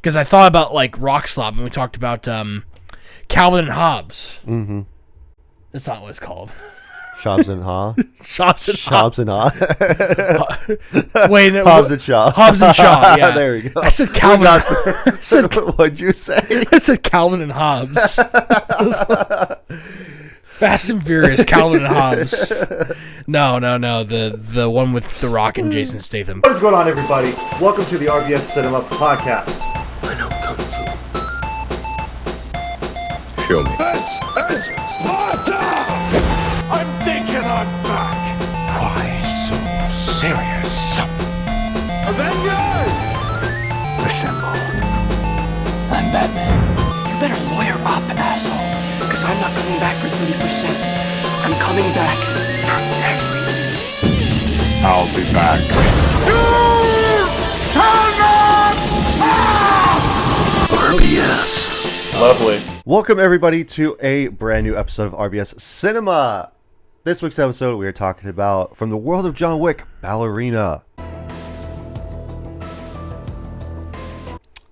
Because I thought about like Rock Slop, and we talked about Calvin and Hobbes. Mm-hmm. That's not what it's called. Shobbs and Haw. Shobbs and Shobbs and Haw. Wait, no, Hobbs and Shaw. Hobbs and Shaw. Yeah, there we go. I said Calvin. What'd you say? I said Calvin and Hobbes. Fast and Furious, Calvin and Hobbes. No. The one with The Rock and Jason Statham. What is going on, everybody? Welcome to the RBS Cinema Podcast. I know Kung Fu. Show me. This is Sparta! I'm thinking I'm back. Why so serious? Avengers! Assemble. I'm Batman. You better lawyer up, asshole. Because I'm not coming back for 30%. I'm coming back for everything. I'll be back. You shall not pass! RBS. Lovely. Welcome, everybody, to a brand new episode of RBS Cinema. This week's episode, we are talking about, from the world of John Wick, Ballerina.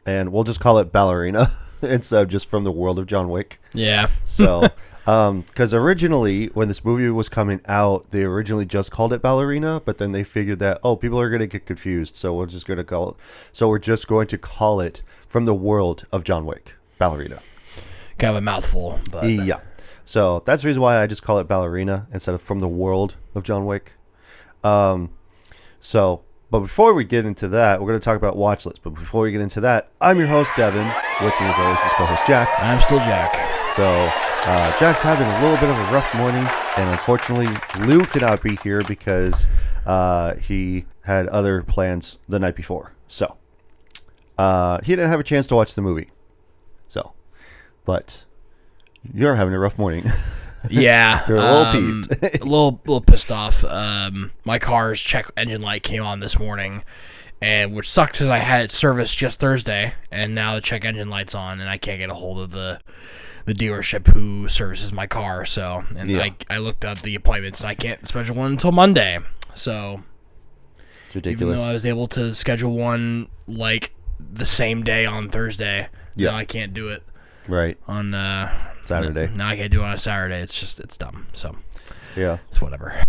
And we'll just call it Ballerina instead of just from the world of John Wick. Yeah. So, because originally, when this movie was coming out, they originally just called it Ballerina, but then they figured that, people are going to get confused, so we're just going to call it from the world of John Wick, Ballerina. Kind of a mouthful, but Yeah. So that's the reason why I just call it Ballerina instead of from the world of John Wick. But before we get into that, we're going to talk about watch lists. But before we get into that, I'm your host, Devin. With me, as always, is co-host Jack. I'm still Jack. So Jack's having a little bit of a rough morning, and unfortunately, Lou cannot be here because he had other plans the night before. So he didn't have a chance to watch the movie. So, but you're having a rough morning. Yeah. You're a little peeved. a little pissed off. My car's check engine light came on this morning, and which sucks because I had it serviced just Thursday, and now the check engine light's on, and I can't get a hold of the dealership who services my car. So, and Yeah. I looked at the appointments, and I can't schedule one until Monday. So, It's ridiculous. even though I was able to schedule one like the same day on Thursday, Yeah. now I can't do it Right. on Saturday. Now I can't do it on a Saturday. It's dumb. So Yeah. it's whatever.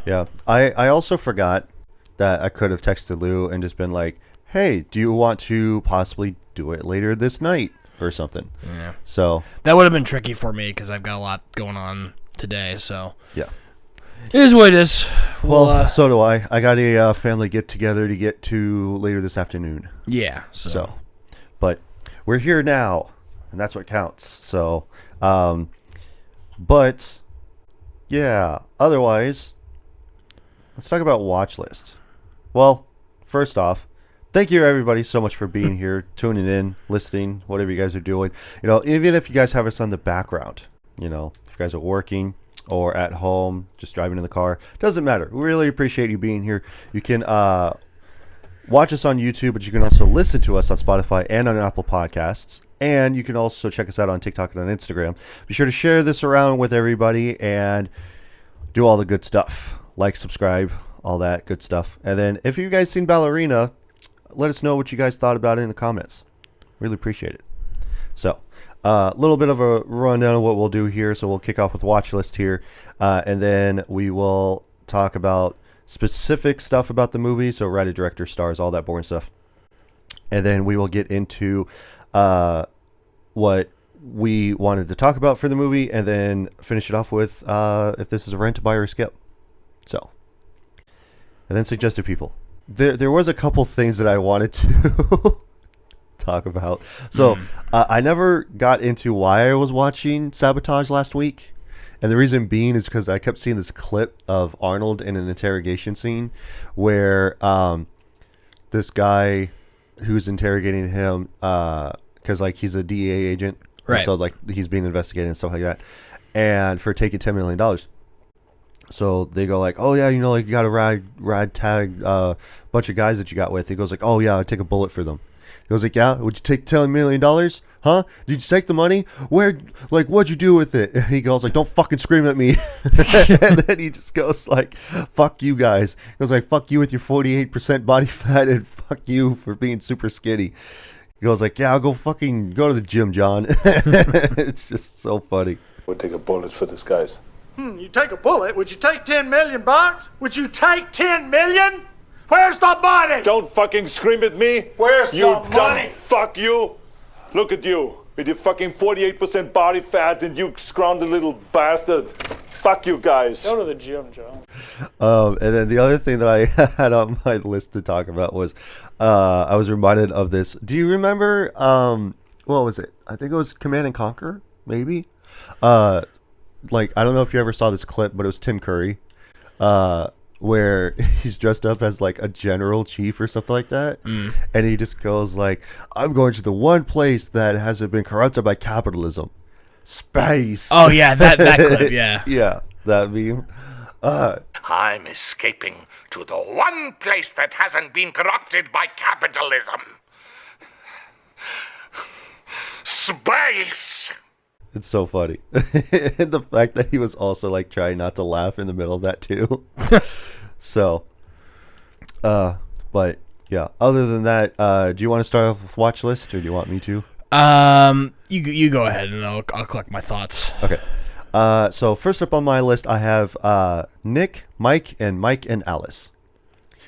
Yeah. I also forgot that I could have texted Lou and just been like, hey, do you want to possibly do it later this night or something? Yeah. So, That would have been tricky for me because I've got a lot going on today. So yeah. it is what it is. Well, so do I. I got a family get-together to get to later this afternoon. yeah. So, but we're here now, and that's what counts. So, but, yeah, otherwise, let's talk about watch list. Well, first off, thank you everybody so much for being here, tuning in, listening, whatever you guys are doing. You know, even if you guys have us on the background, you know, if you guys are working or at home, just driving in the car, doesn't matter. We really appreciate you being here. You can watch us on YouTube, but you can also listen to us on Spotify and on Apple Podcasts. And you can also check us out on TikTok and on Instagram. Be sure to share this around with everybody and do all the good stuff. Like, subscribe, all that good stuff. And then if you guys seen Ballerina, let us know what you guys thought about it in the comments. Really appreciate it. So, a little bit of a rundown of what we'll do here. So we'll kick off with watch list here. And then we will talk about specific stuff about the movie. So writer, director, stars, all that boring stuff. And then we will get into what we wanted to talk about for the movie, and then finish it off with if this is a rent, buy, or skip. So, and then suggested people. There was a couple things that I wanted to talk about. So I never got into why I was watching Sabotage last week, and the reason being is because I kept seeing this clip of Arnold in an interrogation scene where this guy who's interrogating him, because like he's a DEA agent, Right. So like he's being investigated and stuff like that, and for taking $10 million. So they go like, oh yeah, you know, like you got a ride tag bunch of guys that you got with. He goes like, oh yeah, I'd take a bullet for them. He goes like, yeah, would you take $10 million? Huh? Did you take the money? Where? Like, what'd you do with it? And he goes like, don't fucking scream at me. And then he just goes like, fuck you guys. He goes like, fuck you with your 48% body fat, and fuck you for being super skinny. He He goes like, "Yeah, I'll go to the gym, John." It's just so funny. We'll take a bullet for this, guys. You take a bullet? Would you take 10 million bucks? Would you take 10 million? Where's the money? Don't fucking scream at me. Where's you the money? Dumb fuck you. Look at you with your fucking 48% body fat and you scroungy little bastard. Fuck you guys. Go to the gym, Joe. And then the other thing that I had on my list to talk about was I was reminded of this. Do you remember what was it? I think it was Command and Conquer, maybe. Like, I don't know if you ever saw this clip, but it was Tim Curry, where he's dressed up as like a general chief or something like that, and he just goes like, "I'm going to the one place that hasn't been corrupted by capitalism, space." Oh yeah, that clip, yeah. Yeah, that meme. I'm escaping to the one place that hasn't been corrupted by capitalism. Space! It's so funny. And the fact that he was also like trying not to laugh in the middle of that too. So, but yeah, other than that, do you want to start off with watch list or do you want me to? You go ahead and I'll collect my thoughts. Okay. So first up on my list, I have Nick, Mike, and Alice.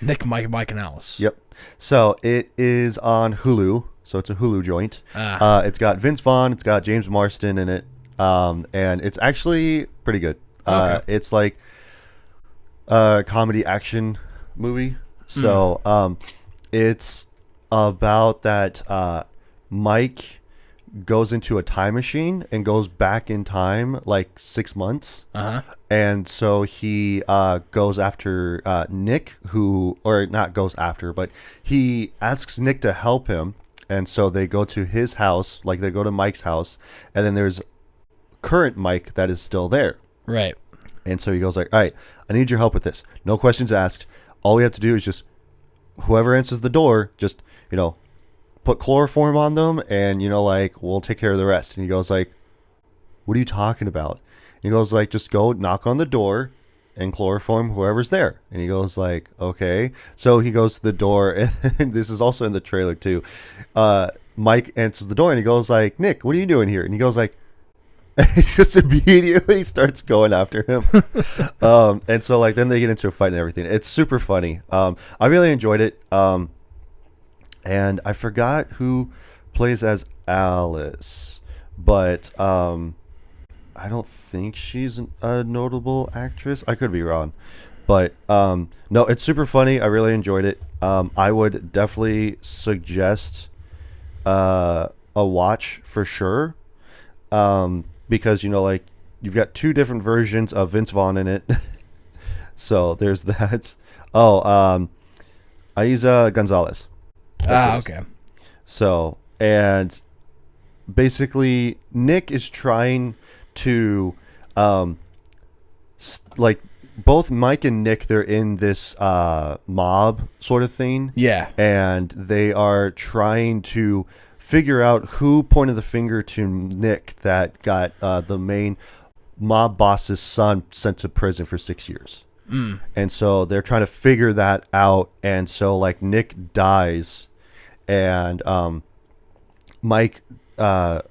Nick, Mike, and Alice. Yep. So it is on Hulu. So it's a Hulu joint. It's got Vince Vaughn. It's got James Marsden in it. And it's actually pretty good. Okay. It's like a comedy action movie. So it's about that Mike goes into a time machine and goes back in time like 6 months. And so he goes after Nick, or not goes after, but he asks Nick to help him. And so they go to his house, like they go to Mike's house, and then there's current Mike that is still there. Right. And so he goes like, "All right, I need your help with this. No questions asked. All we have to do is just whoever answers the door, just, put chloroform on them and, like, we'll take care of the rest." And he goes like, "What are you talking about?" And he goes like, "Just go knock on the door and chloroform whoever's there." And he goes like, "Okay." So he goes to the door, and this is also in the trailer too. Mike answers the door and he goes like, "Nick, what are you doing here?" And he goes like, he just immediately starts going after him. And so like then they get into a fight and everything. It's super funny. I really enjoyed it. And I forgot who plays as Alice, but I don't think she's a notable actress. I could be wrong, but no, it's super funny. I really enjoyed it. I would definitely suggest a watch for sure, because like you've got two different versions of Vince Vaughn in it. So there's that. Aiza Gonzalez. Okay. So, and basically Nick is trying to like both Mike and Nick, they're in this mob sort of thing. Yeah. And they are trying to figure out who pointed the finger to Nick that got the main mob boss's son sent to prison for 6 years. And so they're trying to figure that out. And so like Nick dies, and Mike or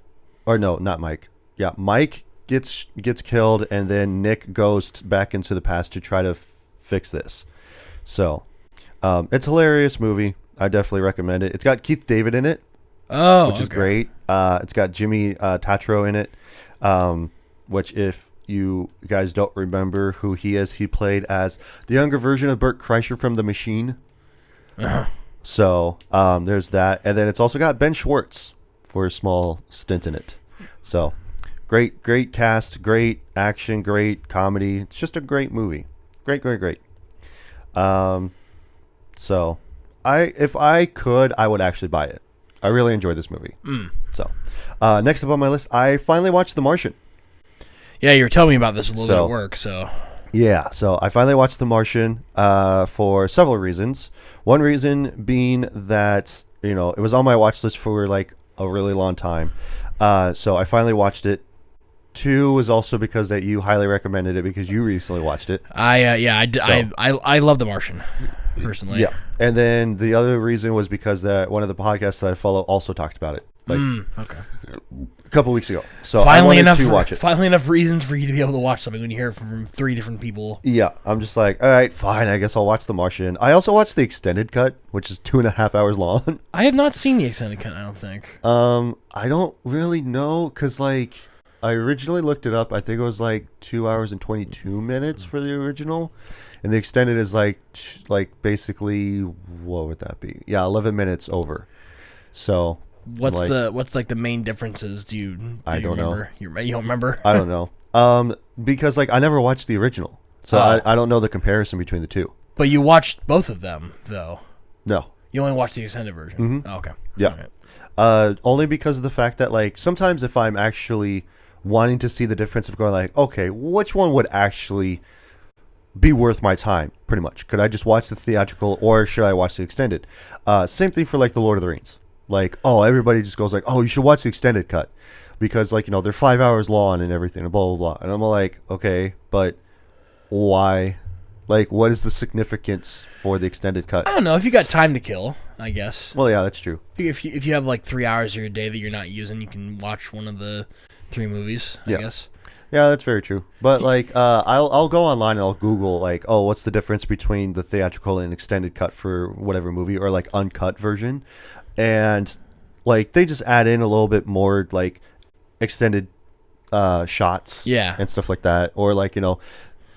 no, not Mike. Yeah, Mike gets killed, and then Nick goes back into the past to try to fix this. So it's a hilarious movie. I definitely recommend it. It's got Keith David in it, which is great. It's got Jimmy Tatro in it, which if you guys don't remember who he is, he played as the younger version of Bert Kreischer from The Machine. So there's that. And then it's also got Ben Schwartz for a small stint in it. So great cast, great action, great comedy. It's just a great movie. Great. So if I could, I would actually buy it. I really enjoyed this movie. So next up on my list, I finally watched The Martian. Yeah, you were telling me about this a little bit at work, so. Yeah, so I finally watched The Martian for several reasons. One reason being that, it was on my watch list for like a really long time. So I finally watched it. Two was also because that you highly recommended it because you recently watched it. I love The Martian, personally. Yeah. And then the other reason was because that one of the podcasts that I follow also talked about it. Like Okay. a couple weeks ago. So Finally I wanted enough to watch it. Finally enough reasons for you to be able to watch something when you hear it from 3 different people. Yeah, I'm just like, all right, fine. I guess I'll watch The Martian. I also watched the extended cut, which is 2.5 hours long. I have not seen the extended cut, I don't think. I don't really know because like I originally looked it up. I think it was like 2 hours and 22 minutes for the original, and the extended is like basically what would that be? Yeah, 11 minutes over. So What's the main differences? Do you I don't remember? know. You don't remember? I don't know. Because like I never watched the original, so I don't know the comparison between the two. But you watched both of them, though. No. You only watched the extended version. Mm-hmm. Oh, okay. Yeah. All right. Only because of the fact that like sometimes if I'm actually wanting to see the difference of going like, okay, which one would actually be worth my time? Pretty much. Could I just watch the theatrical or should I watch the extended? Same thing for like the Lord of the Rings. Like, oh, everybody just goes like, oh, you should watch the extended cut because like, you know, they're 5 hours long and everything and blah, blah, blah. And I'm like, okay, but why? Like, what is the significance for the extended cut? I don't know. If you got time to kill, I guess. Well, yeah, that's true. If you have like 3 hours of your day that you're not using, you can watch one of the 3 movies, I guess. Yeah, that's very true. But like, I'll go online and I'll Google like, oh, what's the difference between the theatrical and extended cut for whatever movie or like uncut version, and like they just add in a little bit more like extended shots, and stuff like that, or like, you know,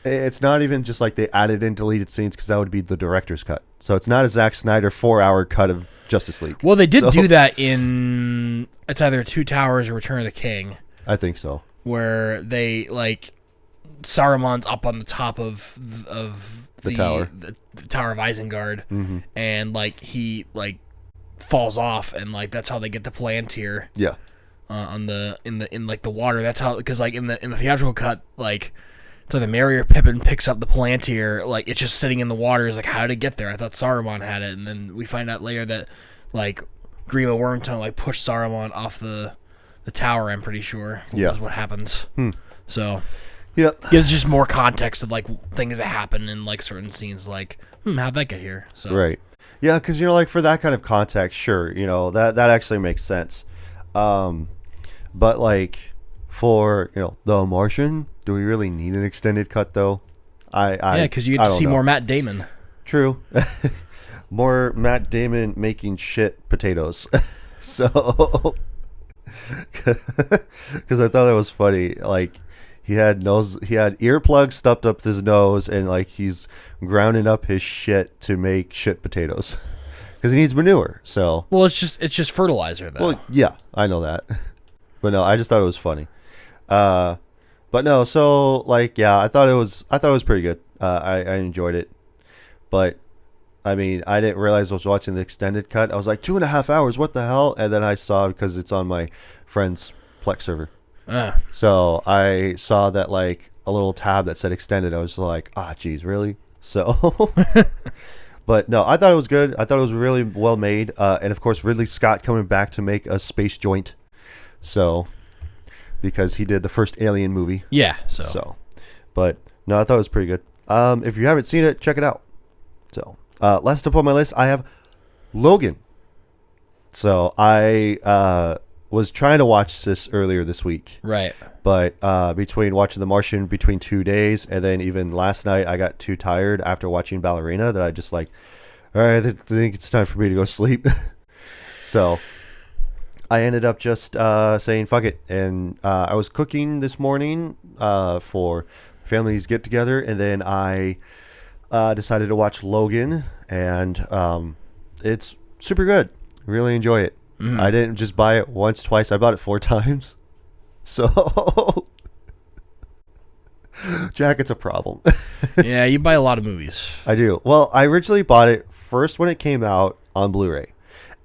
it's not even just like they added in deleted scenes because that would be the director's cut. So it's not a Zack Snyder 4-hour cut of Justice League. Well, they did do that in it's either Two Towers or Return of the King. I think so. Where they like Saruman's up on the top of the tower, the Tower of Isengard, and like he like falls off, and like that's how they get the Palantir. Yeah. In like the water. That's how, because like in the theatrical cut, like so the Merry or Pippin picks up the Palantir, like it's just sitting in the water. It's like, how did it get there? I thought Saruman had it, and then we find out later that like Grima Wormtongue like pushed Saruman off the tower. I'm pretty sure. Is what happens. So gives just more context of like things that happen in like certain scenes. Like, how'd that get here? So right. Yeah, because, you know, like for that kind of context, sure, you know, that actually makes sense. But like for, you know, The Martian, do we really need an extended cut though? Because you get to see more Matt Damon. True. More Matt Damon making shit potatoes. So, because I thought that was funny. Like he had earplugs stuffed up his nose, and like he's grounding up his shit to make shit potatoes because he needs manure. So well, it's just fertilizer though. Well, yeah, I know that, but no, I just thought it was funny. But no, so like, yeah, I thought it was pretty good. I enjoyed it, but I mean, I didn't realize I was watching the extended cut. I was like, 2.5 hours, what the hell? And then I saw, because it's on my friend's Plex server. So I saw that like a little tab that said extended. I was like, geez, really? So, but no, I thought it was good. I thought it was really well made. And of course, Ridley Scott coming back to make a space joint. So, because he did the first Alien movie. Yeah. So, but no, I thought it was pretty good. If you haven't seen it, check it out. So, last up on my list, I have Logan. So I was trying to watch this earlier this week. Right. But between watching The Martian between 2 days, and then even last night, I got too tired after watching Ballerina that I just like, all right, I think it's time for me to go sleep. So I ended up just saying fuck it. And I was cooking this morning for family's get together, and then I decided to watch Logan, and it's super good. Really enjoy it. I didn't just buy it once, twice. I bought it 4 times. So, Jack, it's a problem. Yeah, you buy a lot of movies. I do. Well, I originally bought it first when it came out on Blu-ray,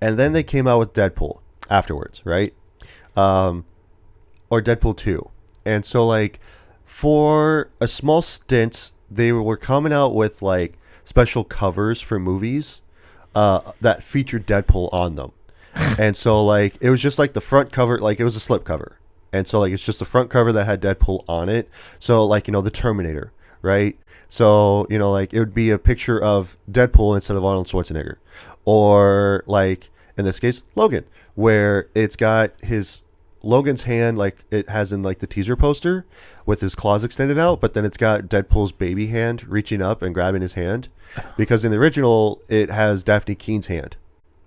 and then they came out with Deadpool afterwards, right? Or Deadpool 2. And so, like, for a small stint, they were coming out with, like, special covers for movies that featured Deadpool on them. And so, like, it was just, like, the front cover, like, it was a slip cover. And so, like, it's just the front cover that had Deadpool on it. So, like, you know, the Terminator, right? So, you know, like it would be a picture of Deadpool instead of Arnold Schwarzenegger. Or like in this case, Logan, where it's got Logan's hand like it has in like the teaser poster with his claws extended out, but then it's got Deadpool's baby hand reaching up and grabbing his hand, because in the original it has Daphne Keene's hand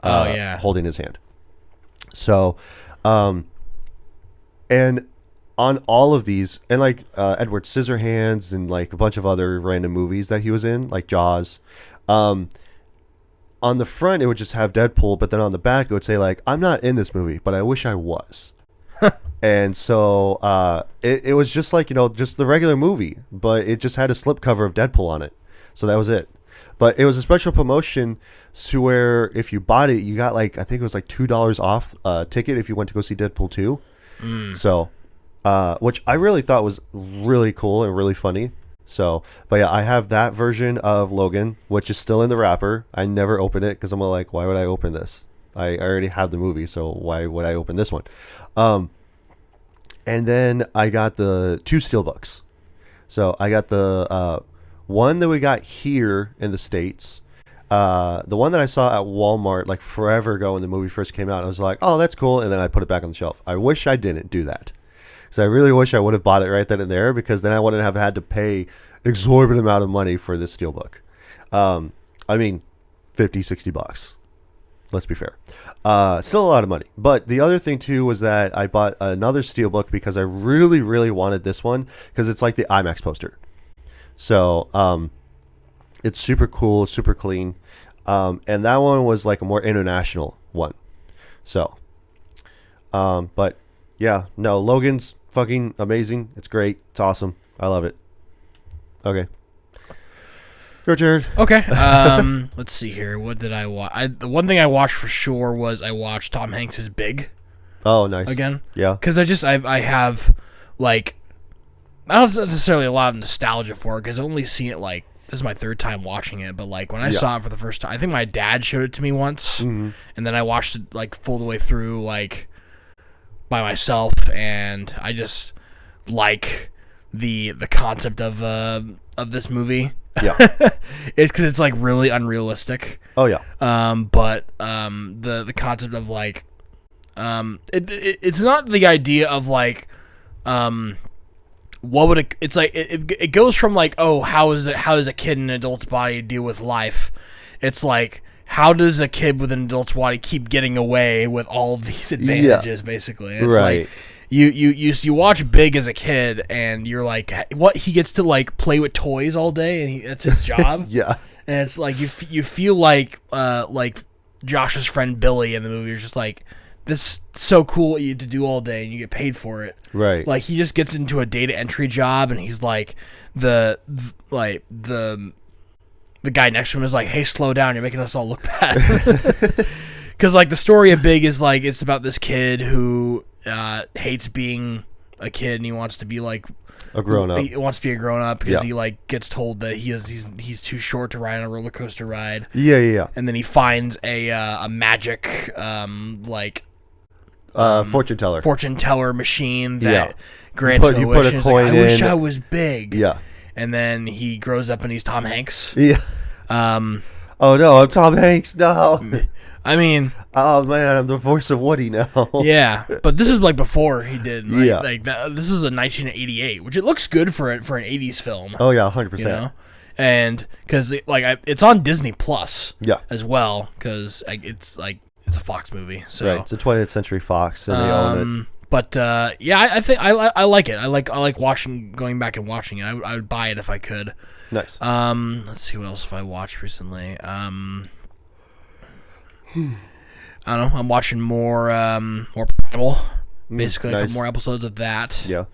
holding his hand. So and on all of these, and like Edward Scissorhands and like a bunch of other random movies that he was in, like Jaws, on the front it would just have Deadpool, but then on the back it would say like, I'm not in this movie, but I wish I was. And so it was just like, you know, just the regular movie, but it just had a slipcover of Deadpool on it. So that was it. But it was a special promotion to where if you bought it, you got like, I think it was like $2 off ticket if you went to go see Deadpool 2. So, which I really thought was really cool and really funny. So, but yeah, I have that version of Logan, which is still in the wrapper. I never open it because I'm like, why would I open this? I already have the movie, so why would I open this one? And then I got the 2 steelbooks. So I got the one that we got here in the States. The one that I saw at Walmart like forever ago when the movie first came out. I was like, oh, that's cool. And then I put it back on the shelf. I wish I didn't do that. So I really wish I would have bought it right then and there, because then I wouldn't have had to pay an exorbitant amount of money for this steelbook. I mean, $50-$60. Let's be fair. Still a lot of money. But the other thing too was that I bought another steelbook because I really, really wanted this one, because it's like the IMAX poster. So it's super cool, super clean. And that one was like a more international one. So, but yeah, no, Logan's fucking amazing. It's great. It's awesome. I love it. Okay. Go, Jared. Okay. Let's see here. What did I watch? The one thing I watched for sure was I watched Tom Hanks' Big. Oh, nice. Again. Yeah. Because I have, like, I don't necessarily a lot of nostalgia for it, because I only seen it, like, this is my 3rd time watching it, but, like, when I saw it for the first time, I think my dad showed it to me once, and then I watched it, like, full the way through, like, by myself, and I just like the concept of this movie. Yeah. It's because it's like really unrealistic. Oh yeah. But the concept of like it's not the idea of like what would it's like it goes from like, oh, how does a kid in an adult's body deal with life? It's like, how does a kid with an adult's body keep getting away with all of these advantages? Basically, it's right. Like you watch Big as a kid, and you're like, what, he gets to like play with toys all day, and that's his job. Yeah, and it's like you feel like Josh's friend Billy in the movie. You're just like, this is so cool what you have to do all day, and you get paid for it. Right. Like, he just gets into a data entry job, and he's like the guy next to him is like, hey, slow down, you're making us all look bad. Because, like, the story of Big is, like, it's about this kid who hates being a kid, and he wants to be, like, a grown-up. He wants to be a grown-up because he, like, gets told that he's too short to ride on a roller coaster ride. Yeah. And then he finds a magic, fortune teller machine that grants him a wish. Put a coin in. I wish I was big. Yeah. And then he grows up and he's Tom Hanks. Yeah. Oh no, I'm Tom Hanks. No. I mean, oh man, I'm the voice of Woody now. Yeah, but this is like before he did. Right? Yeah. Like this is a 1988, which it looks good for an 80s film. Oh yeah, 100%. You know, and because it's on Disney Plus. Yeah. As well, because it's a Fox movie. So right, it's a 20th Century Fox, and they own it. But yeah, I think I like it. I like going back and watching it. I would buy it if I could. Nice. Let's see what else have I watched recently. I don't know. I'm watching more Primal. Basically, nice. more episodes of that. Yeah.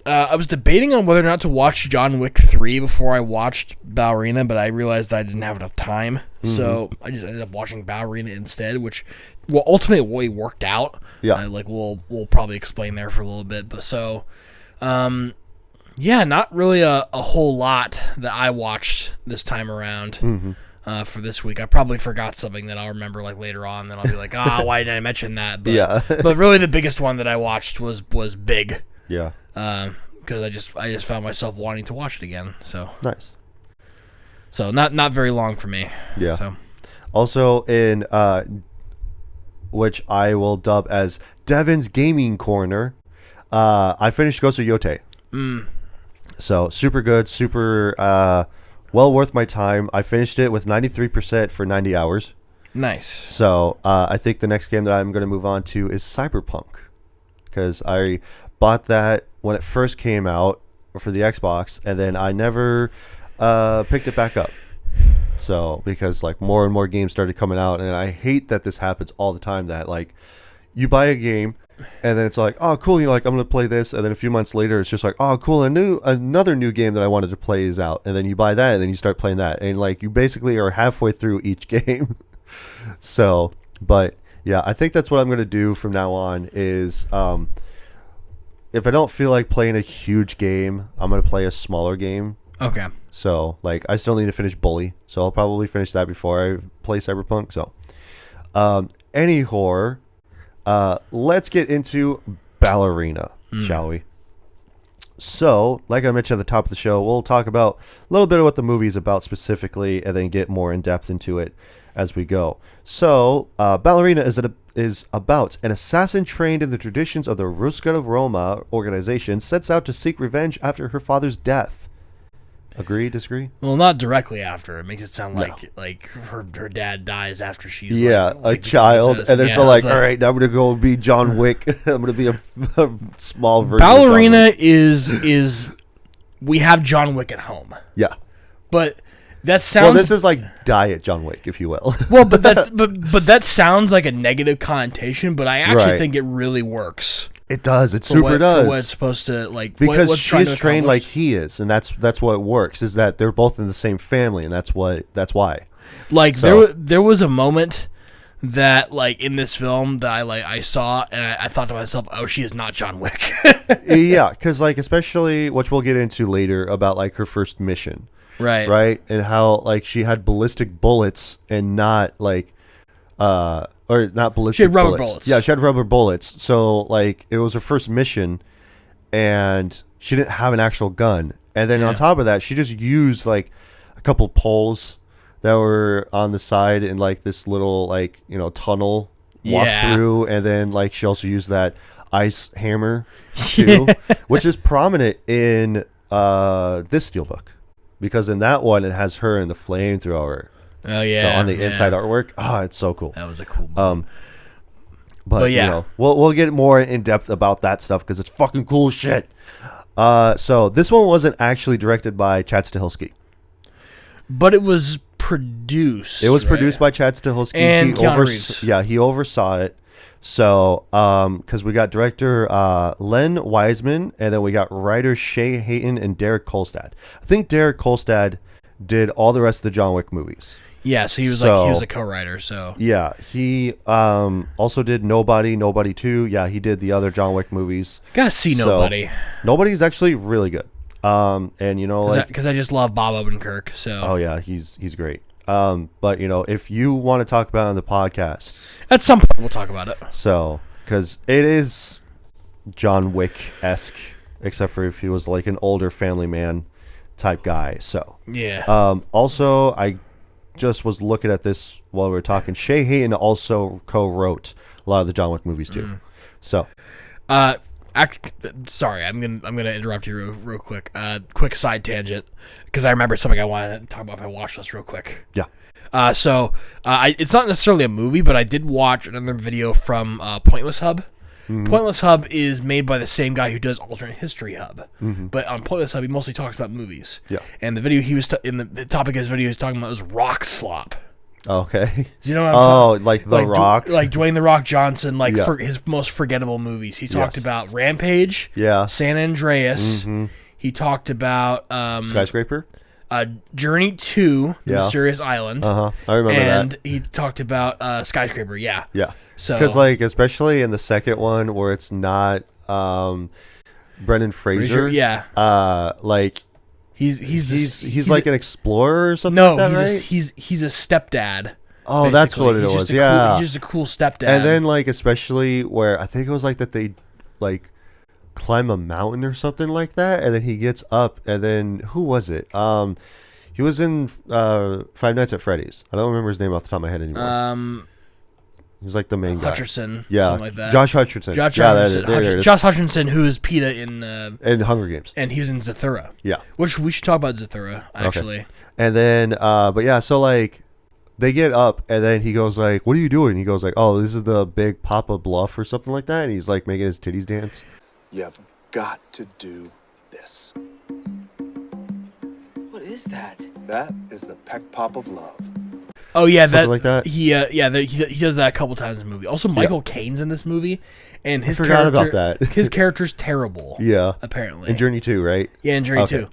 I was debating on whether or not to watch John Wick 3 before I watched Ballerina, but I realized that I didn't have enough time. So I just ended up watching Ballerina instead, which ultimately worked out. Yeah. We'll probably explain there for a little bit. But so, yeah, not really a whole lot that I watched this time around for this week. I probably forgot something that I'll remember like later on. Then I'll be like, why didn't I mention that? But, yeah. but really the biggest one that I watched was Big. Yeah. because I just found myself wanting to watch it again. So Nice. So not very long for me. Yeah. So. Also in which I will dub as Devin's Gaming Corner, I finished Ghost of Yote. So super good, super well worth my time. I finished it with 93% for 90 hours. Nice. So I think the next game that I'm going to move on to is Cyberpunk, because I bought that when it first came out for the Xbox, and then I never picked it back up. So because like more and more games started coming out, and I hate that this happens all the time, that like you buy a game and then it's like, oh cool, you know, like I'm gonna play this, and then a few months later it's just like, oh cool, another new game that I wanted to play is out, and then you buy that and then you start playing that, and like you basically are halfway through each game. So but yeah, I think that's what I'm gonna do from now on is if I don't feel like playing a huge game, I'm gonna play a smaller game. Okay. So, like, I still need to finish Bully, so I'll probably finish that before I play Cyberpunk. So, let's get into Ballerina, shall we? So, like I mentioned at the top of the show, we'll talk about a little bit of what the movie is about specifically, and then get more in depth into it as we go. So, Ballerina is about an assassin trained in the traditions of the Rusca of Roma organization sets out to seek revenge after her father's death. Agree? Disagree? Well, not directly after. It makes it sound like her dad dies after she's a child, and then it's all like, all right, now I'm gonna go be John Wick. I'm gonna be a small version. Ballerina is we have John Wick at home. Yeah, but that sounds. Well, this is like Diet John Wick, if you will. Well, but that's but that sounds like a negative connotation. But I actually Right. think it really works. It does. It For super what, does. For what it's supposed to like. Because what's trying she's to trained like accomplish. he is, and that's what works. Is that they're both in the same family, and that's why. Like So- there was a moment that like in this film that I saw and I thought to myself, oh, she is not John Wick. Yeah, because like especially, which we'll get into later, about like her first mission, right, and how like she had ballistic bullets and not like or not ballistic. She had rubber bullets. Yeah, she had rubber bullets. So like it was her first mission, and she didn't have an actual gun. And then on top of that, she just used like a couple poles that were on the side in like this little like tunnel walk through, and then like she also used that ice hammer too, which is prominent in this steelbook, because in that one it has her and the flamethrower. Oh yeah. So on the inside artwork, it's so cool. That was a cool movie. But yeah. we'll get more in depth about that stuff because it's fucking cool shit. So this one wasn't actually directed by Chad Stahelski. But it was produced. It was right? produced by Chad Stahelski. And Keanu Reeves. Yeah, he oversaw it. So, because we got director Len Wiseman, and then we got writers Shay Hayton and Derek Kolstad. I think Derek Kolstad did all the rest of the John Wick movies. Yeah, so he was a co-writer. So yeah, he also did Nobody 2. Yeah, he did the other John Wick movies. Gotta see Nobody. Nobody's actually really good. And because I just love Bob Odenkirk. So oh yeah, he's great. But if you want to talk about it on the podcast, at some point we'll talk about it. So because it is John Wick-esque, except for if he was like an older family man type guy. So yeah. Also, I just was looking at this while we were talking. Shay Hayton also co-wrote a lot of the John Wick movies too. So, sorry, I'm gonna interrupt you real quick. Quick side tangent, because I remember something I wanted to talk about if I watched this real quick. yeah. It's not necessarily a movie, but I did watch another video from Pointless Hub. Pointless Hub is made by the same guy who does Alternate History Hub, but on Pointless Hub he mostly talks about movies. Yeah. And the video he was in the topic of his video he was talking about was rock slop. Okay. Do you know what I'm talking? Like The Rock, like Dwayne The Rock Johnson, Yeah. For his most forgettable movies. He talked Yes. about Rampage, Yeah. San Andreas. He talked about Skyscraper. Journey to the Yeah. Mysterious Island. I remember and that. he talked about Skyscraper. Yeah. Yeah. So Because like especially in the second one where it's not Brendan Fraser. yeah. Like he's like an explorer or something. no, like that, he's right? he's a stepdad. Oh, that's basically. what it He's was. just a Yeah. he's just a cool stepdad. And then like especially where I think it was like that they like climb a mountain or something like that, and then he gets up, and then who was it? He was in Five Nights at Freddy's. I don't remember his name off the top of my head anymore. He was like the main guy. Hutcherson. Yeah, Something like that. Josh Hutcherson. Josh yeah, Hutcherson. there it is. Josh Hutcherson, who is PETA in Hunger Games. and he was in Zathura. Yeah. Which we should talk about Zathura, actually. Okay. And then, but yeah, so like, they get up, and then he goes like, "What are you doing?" He goes like, "Oh, this is the big Papa Bluff or something like that," and he's like making his titties dance. You've got to do this. What is that? That is the peck pop of love. Oh yeah, Something like that. He does that a couple times in the movie. Also, Michael Caine's in this movie, and his forgot character, about that. his character's terrible. Yeah, apparently. In Journey 2, right? Yeah, in Journey 2.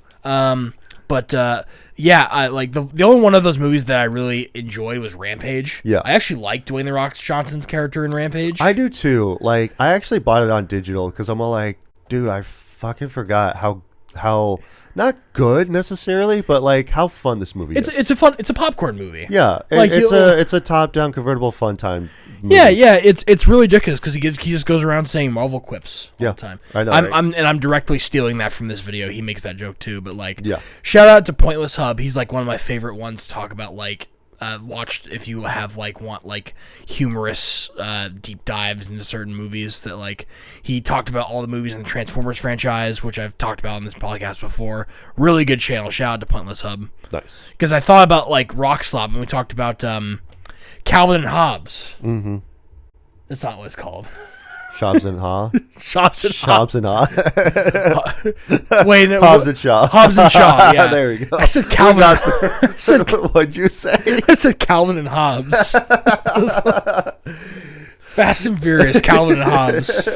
Yeah, I like the only one of those movies that I really enjoyed was Rampage. Yeah. I actually liked Dwayne The Rock Johnson's character in Rampage. I do too. Like, I actually bought it on digital because I'm all like, dude, I fucking forgot how not good necessarily, but like how fun this movie is. It's a popcorn movie. Yeah, Like, it's a top down convertible fun time movie. Yeah, it's really ridiculous because he just goes around saying Marvel quips all the time. I know, I'm directly stealing that from this video. He makes that joke too, but like, Yeah. shout out to Pointless Hub. He's like one of my favorite ones to talk about. Like, watched if you want humorous deep dives into certain movies that like he talked about all the movies in the Transformers franchise, which I've talked about on this podcast before. Really good channel. Shout out to Pointless Hub. Nice. Because I thought about like Rock Slop and we talked about Calvin and Hobbes. Mm-hmm. That's not what it's called. Shobbs and Haw. Shobbs and Haw. Wait, no, Hobbs and Shaw. Hobbs and Shaw. Yeah, there we go. I said Calvin. What'd you say? I said Calvin and Hobbes. Fast and Furious, Calvin and Hobbes.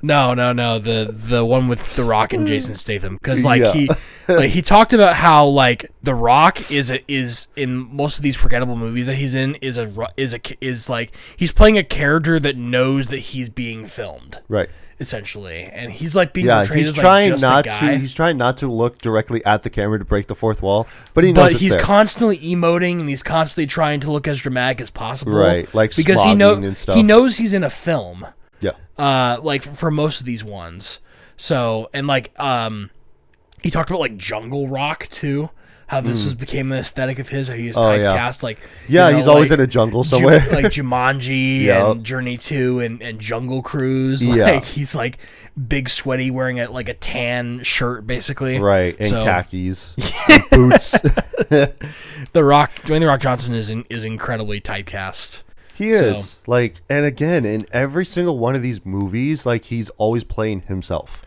No. The one with The Rock and Jason Statham, because he talked about how like The Rock is in most of these forgettable movies that he's in is like he's playing a character that knows that he's being filmed, right? Essentially, and he's like being portrayed as trying just not a guy. he's trying not to look directly at the camera to break the fourth wall, but he's there. Constantly emoting and he's constantly trying to look as dramatic as possible, right? Like because and stuff. He knows he's in a film, yeah. Like for most of these ones. So and like he talked about like Jungle Rock too. How this became an aesthetic of his. How he was typecast like he's always in a jungle somewhere, like Jumanji and Journey 2 and Jungle Cruise. Like he's like big sweaty, wearing a tan shirt basically, right? And khakis, and boots. Dwayne The Rock Johnson is incredibly typecast. He is like, and again, in every single one of these movies, like he's always playing himself.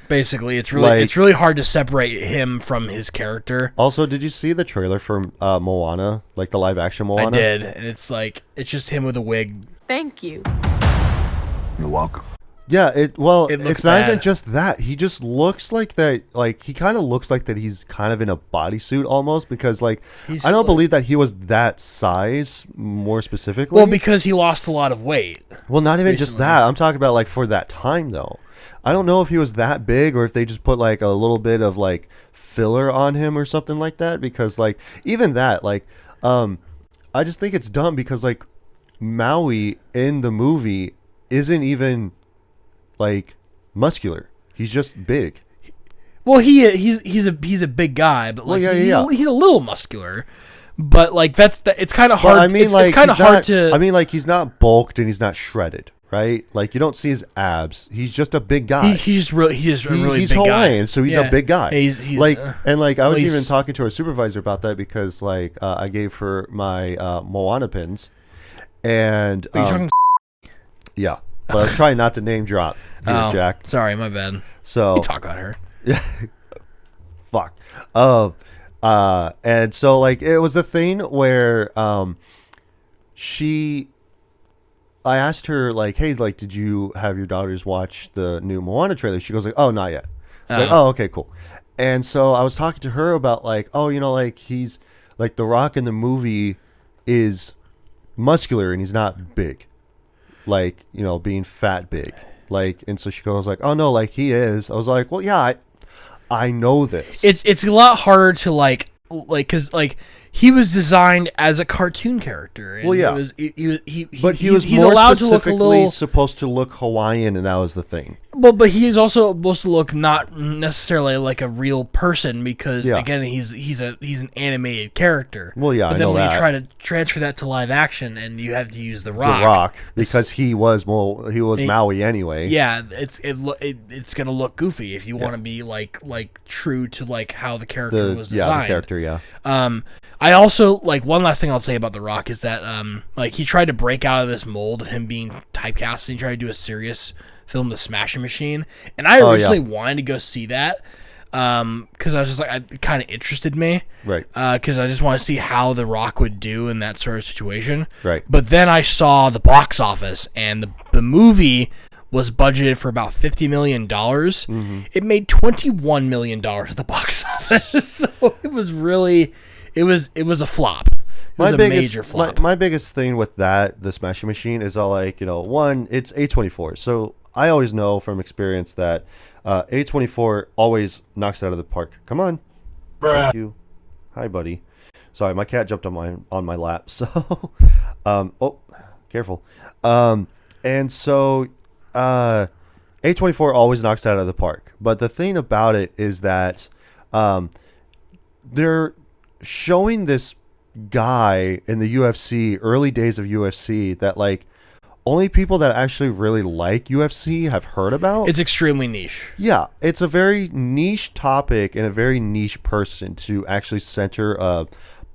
Basically, it's really hard to separate him from his character. Also, did you see the trailer for Moana, like the live action Moana? I did, and it's just him with a wig. Thank you. You're welcome. Yeah, it's not even bad. just that. He just looks like that. Like he kind of looks like that. He's kind of in a bodysuit almost because I don't believe that he was that size more specifically. Well, because he lost a lot of weight. Well, not even just that. I'm talking about like for that time though. I don't know if he was that big or if they just put like a little bit of like filler on him or something like that. Because like even that, like, I just think it's dumb because like Maui in the movie isn't even like muscular. He's just big. Well, he's a big guy, but like he's a little muscular. But like it's kind of hard. Well, I mean, it's kind of hard to. I mean, like he's not bulked and he's not shredded, right? Like you don't see his abs. He's just a big guy. He's a really he's big Hawaiian, guy. so he's a big guy. He's like and like I was even talking to our supervisor about that because like I gave her my Moana pins, and yeah. But I was trying not to name drop here, Jack. Sorry, my bad. So you talk about her. Fuck. And so like it was the thing where I asked her like, hey, like, did you have your daughters watch the new Moana trailer? She goes like, oh, not yet. I was like, oh, okay, cool. And so I was talking to her about like, oh, you know, like he's like The Rock in the movie is muscular and he's not big. Like, you know, being fat big. Like, and so she goes like, oh no, like he is. I was like, well, yeah, I know this. It's a lot harder to like because like he was designed as a cartoon character. And well, yeah, he was more allowed to look a specifically little supposed to look Hawaiian, and that was the thing. Well, but he is also supposed to look not necessarily like a real person because again he's an animated character. Well, yeah, but I then know when that. you try to transfer that to live action and you have to use the Rock. The Rock, because he was Maui anyway. Yeah, it's gonna look goofy if you want to be like true to like how the character was designed. Yeah, the character. Yeah. I also like one last thing I'll say about The Rock is that like he tried to break out of this mold of him being typecast and he tried to do a serious film, The Smashing Machine, and I originally wanted to go see that because I was just like it kind of interested me, right? Because I just want to see how The Rock would do in that sort of situation, right? But then I saw the box office and the movie was budgeted for about $50 million. Mm-hmm. It made $21 million at the box office, so it was really. It was a flop. It was a major flop. My biggest thing with the Smashing Machine is all like, one, it's A24. So I always know from experience that A24 always knocks it out of the park. Come on. Thank you. Hi, buddy. Sorry, my cat jumped on my lap. So, careful. And so A24 always knocks it out of the park. But the thing about it is that they're showing this guy in the UFC, early days of UFC, that like only people that actually really like UFC have heard about. It's extremely niche. Yeah, it's a very niche topic and a very niche person to actually center a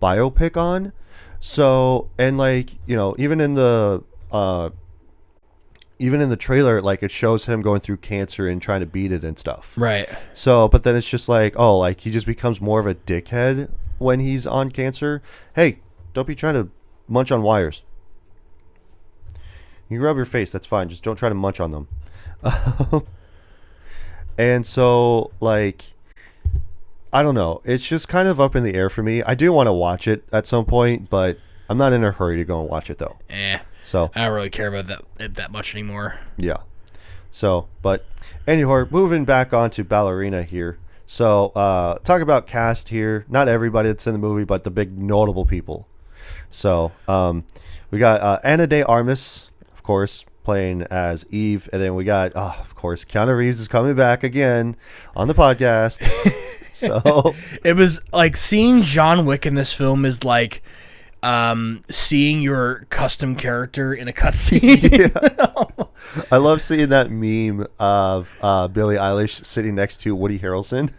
biopic on. So, and like, even in the trailer, like it shows him going through cancer and trying to beat it and stuff. Right. So, but then it's just like, like he just becomes more of a dickhead when he's on cancer. Hey, don't be trying to munch on wires. You rub your face, that's fine. Just don't try to munch on them. And so, like, I don't know. It's just kind of up in the air for me. I do want to watch it at some point, but I'm not in a hurry to go and watch it, though. So I don't really care about that much anymore. Yeah. So, but anyway, moving back on to Ballerina here. So, talk about cast here. Not everybody that's in the movie, but the big notable people. So, we got Ana de Armas, of course, playing as Eve. And then we got, of course, Keanu Reeves is coming back again on the podcast. So it was like seeing John Wick in this film is like seeing your custom character in a cutscene. Yeah. I love seeing that meme of Billie Eilish sitting next to Woody Harrelson,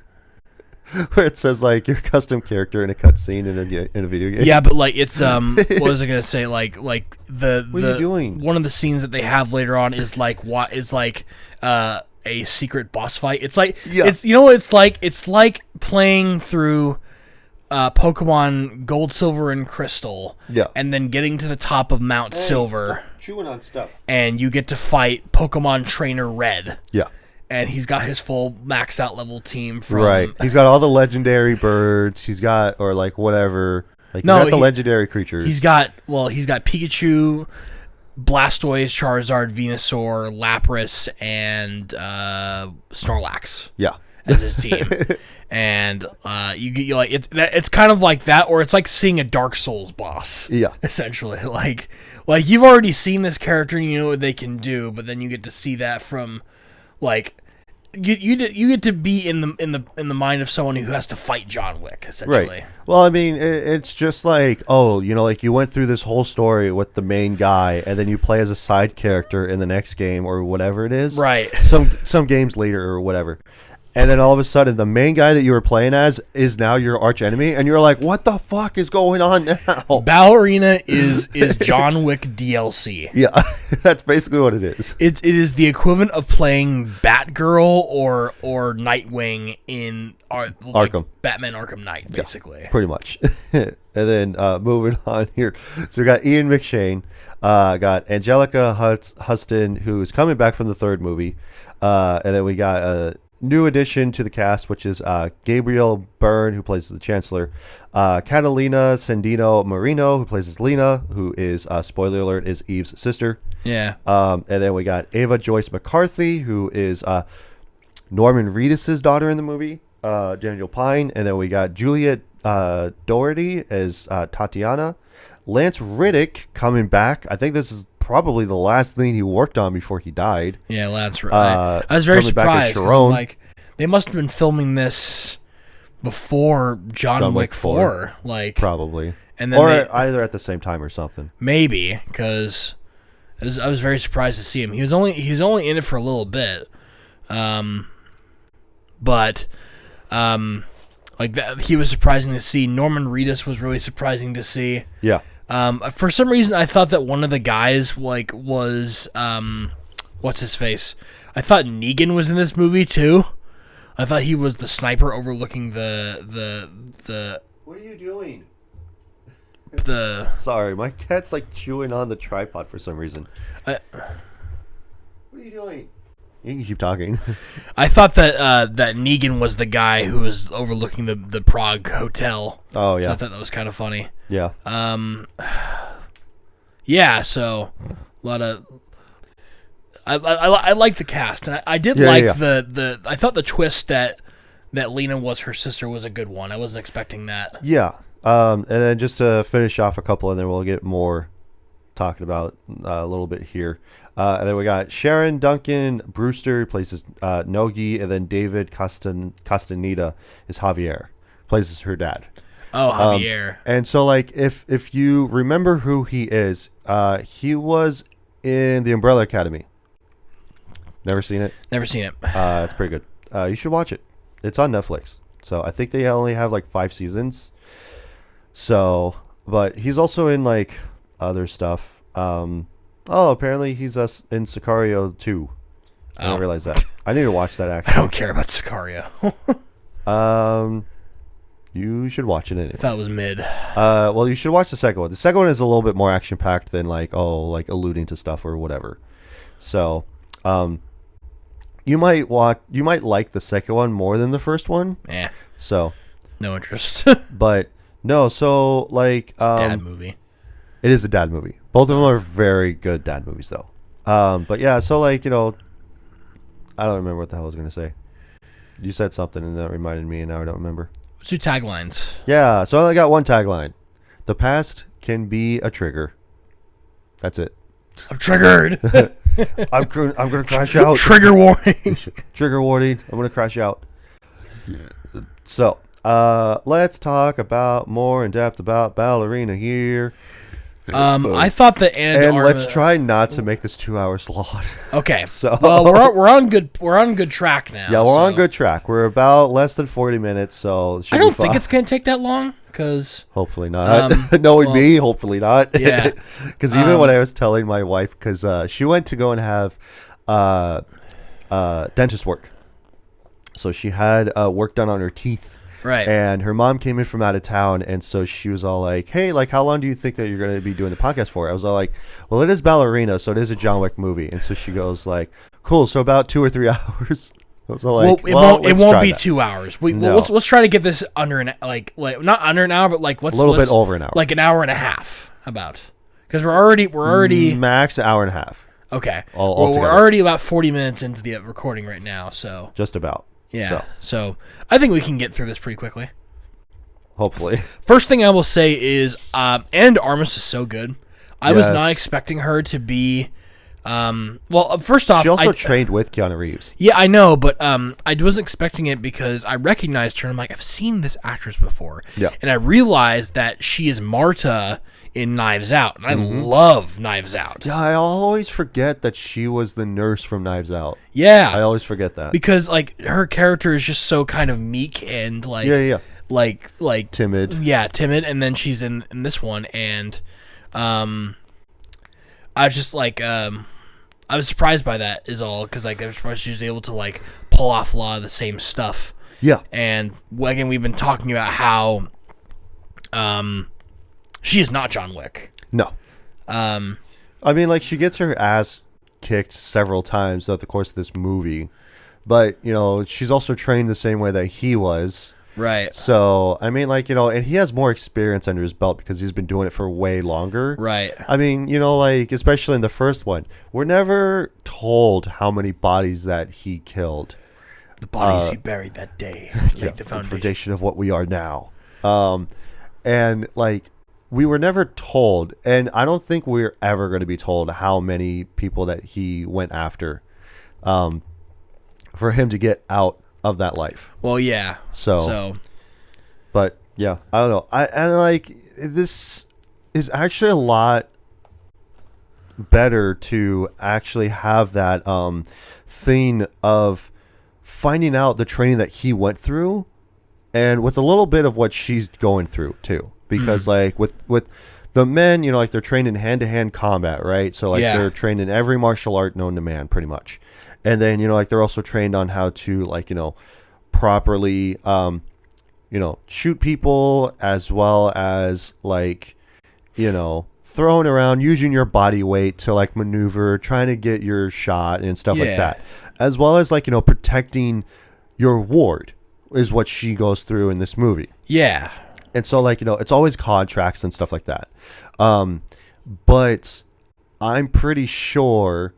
where it says like your custom character in a cutscene in a video game. Yeah, but like it's what was I gonna say? Like the what are you doing? One of the scenes that they have later on is like what is like a secret boss fight. It's like it's it's like playing through Pokemon Gold, Silver, and Crystal. Yeah. And then getting to the top of Mount Silver. Chewing on stuff. And you get to fight Pokemon Trainer Red. Yeah. And he's got his full maxed out level team from right. He's got all the legendary birds. He's got or like whatever. Like he's got the legendary creatures. He's got Pikachu, Blastoise, Charizard, Venusaur, Lapras, and Snorlax. Yeah. As his team. And you like it's kind of like that, or it's like seeing a Dark Souls boss. Yeah, essentially, like you've already seen this character and you know what they can do, but then you get to see that from like you get to be in the mind of someone who has to fight John Wick, essentially. Right. Well, I mean, it's just like like you went through this whole story with the main guy, and then you play as a side character in the next game or whatever it is. Right. Some games later or whatever. And then all of a sudden, the main guy that you were playing as is now your arch enemy, and you're like, "What the fuck is going on now?" Ballerina is John Wick DLC. Yeah, that's basically what it is. It is the equivalent of playing Batgirl or Nightwing in Arkham. Batman Arkham Knight, basically. Yeah, pretty much. And then moving on here, so we got Ian McShane, got Angelica Huston, who's coming back from the third movie, and then we got new addition to the cast, which is Gabriel Byrne, who plays the Chancellor, Catalina Sandino Marino, who plays as Lena, who is, spoiler alert, is Eve's sister. Yeah. And then we got Ava Joyce McCarthy, who is Norman Reedus' daughter in the movie, Daniel Pine. And then we got Juliet Doherty as Tatiana. Lance Riddick coming back. I think this is probably the last thing he worked on before he died. Yeah, Lance. I was very coming back as surprised. 'Cause Sharon. I'm like, they must have been filming this before John Wick 4. Like, Probably. and then Or they- either at the same time or something. maybe because I was very surprised to see him. He was only in it for a little bit, but like that, he was surprising to see. Norman Reedus was really surprising to see. Yeah. For some reason, I thought that one of the guys was what's his face? I thought Negan was in this movie too. I thought he was the sniper overlooking the What are you doing? the. Sorry, my cat's like chewing on the tripod for some reason. What are you doing? You can keep talking. I thought that that Negan was the guy who was overlooking the Prague hotel. Oh, So yeah. I thought that was kind of funny. Yeah. Yeah, so a lot of. I like the cast, and I did Yeah, like yeah. the. I thought the twist that Lena was her sister was a good one. I wasn't expecting that. Yeah. And then just to finish off a couple, and then we'll get more talking about a little bit here. And then we got Sharon Duncan Brewster replaces Nogi, and then David Castaneda is Javier, plays her dad. Oh, Javier. And so, like, if you remember who he is, he was in the Umbrella Academy. Never seen it? Never seen it. It's pretty good. You should watch it. It's on Netflix. So I think they only have like 5 seasons. So, but he's also in like other stuff. Apparently he's in Sicario 2. I didn't realize that. I need to watch that I actually. don't care about Sicario. You should watch it anyway. That was mid. Well, you should watch the second one. The second one is a little bit more action packed than like alluding to stuff or whatever. So, you might like the second one more than the first one. Yeah. So, No interest. but no, so like Dad movie. it is a dad movie. Both of them are very good dad movies though. But yeah, so like, I don't remember what the hell I was going to say. You said something and that reminded me and now I don't remember. Let's do taglines. Yeah, so I only got one tagline. The past can be a trigger. That's it. I'm triggered. I'm gonna crash out. Trigger warning. Trigger warning. I'm gonna crash out. So, let's talk about more in depth about Ballerina here. I thought that Anna de And Armas. let's try not to make this 2 hours long. Okay. So- well, we're on good track now. Yeah, we're on so- good track. We're about less than 40 minutes, so it should I be don't think fine. it's gonna take that long because Hopefully not. Knowing well, me, hopefully not. Yeah. Because even when I was telling my wife, because she went to go and have dentist work. So she had work done on her teeth. right. And her mom came in from out of town, and so she was all like, hey, like, how long do you think that you're going to be doing the podcast for? I was all like, well, it is Ballerina, so it is a John Wick movie. And so she goes like, cool, so about 2 or 3 hours. I was all like, it won't be that. 2 hours. No. Let's try to get this under an like not under an hour, but like let's A little bit let's- over an hour. like an hour and a half. About because we're already Max hour and a half, okay. all Well, we're together. already about 40 minutes into the recording right now, so just about. yeah. So I think we can get through this pretty quickly. Hopefully. First thing I will say is, Anna de Armas is so good. I was Yes. not expecting her to be. Well, first off, She also trained with Keanu Reeves. yeah, I know, but I wasn't expecting it because I recognized her. And I'm like, I've seen this actress before. Yeah. And I realized that she is Marta in Knives Out, and I Mm-hmm. love Knives Out. Yeah, I always forget that she was the nurse from Knives Out. Yeah. I always forget that. because like her character is just so kind of meek and like Yeah. like Timid. Yeah, timid, and then she's in this one, and I was just like I was surprised by that is all because like I was surprised she was able to like pull off a lot of the same stuff. Yeah. And again, we've been talking about how she is not John Wick. No. I mean, like, she gets her ass kicked several times throughout the course of this movie, but, she's also trained the same way that he was. Right. So, I mean, like, and he has more experience under his belt because he's been doing it for way longer. Right. I mean, like, especially in the first one, we're never told how many bodies that he killed. The bodies he buried that day. Like the foundation. Of what we are now. And, like, we were never told, and I don't think we're ever going to be told how many people that he went after, for him to get out of that life. Well, yeah. So. But yeah, I don't know. And like this is actually a lot better to actually have that thing of finding out the training that he went through, and with a little bit of what she's going through too, because like with the men, you know, like they're trained in hand-to-hand combat, right? So like they're trained in every martial art known to man pretty much, and then, you know, like they're also trained on how to, like, you know, properly you know, shoot people, as well as, like, you know, throwing around, using your body weight to, like, maneuver, trying to get your shot and stuff like that. As well as, like, you know, protecting your ward is what she goes through in this movie. Yeah. And so, like, you know, it's always contracts and stuff like that. But I'm pretty sure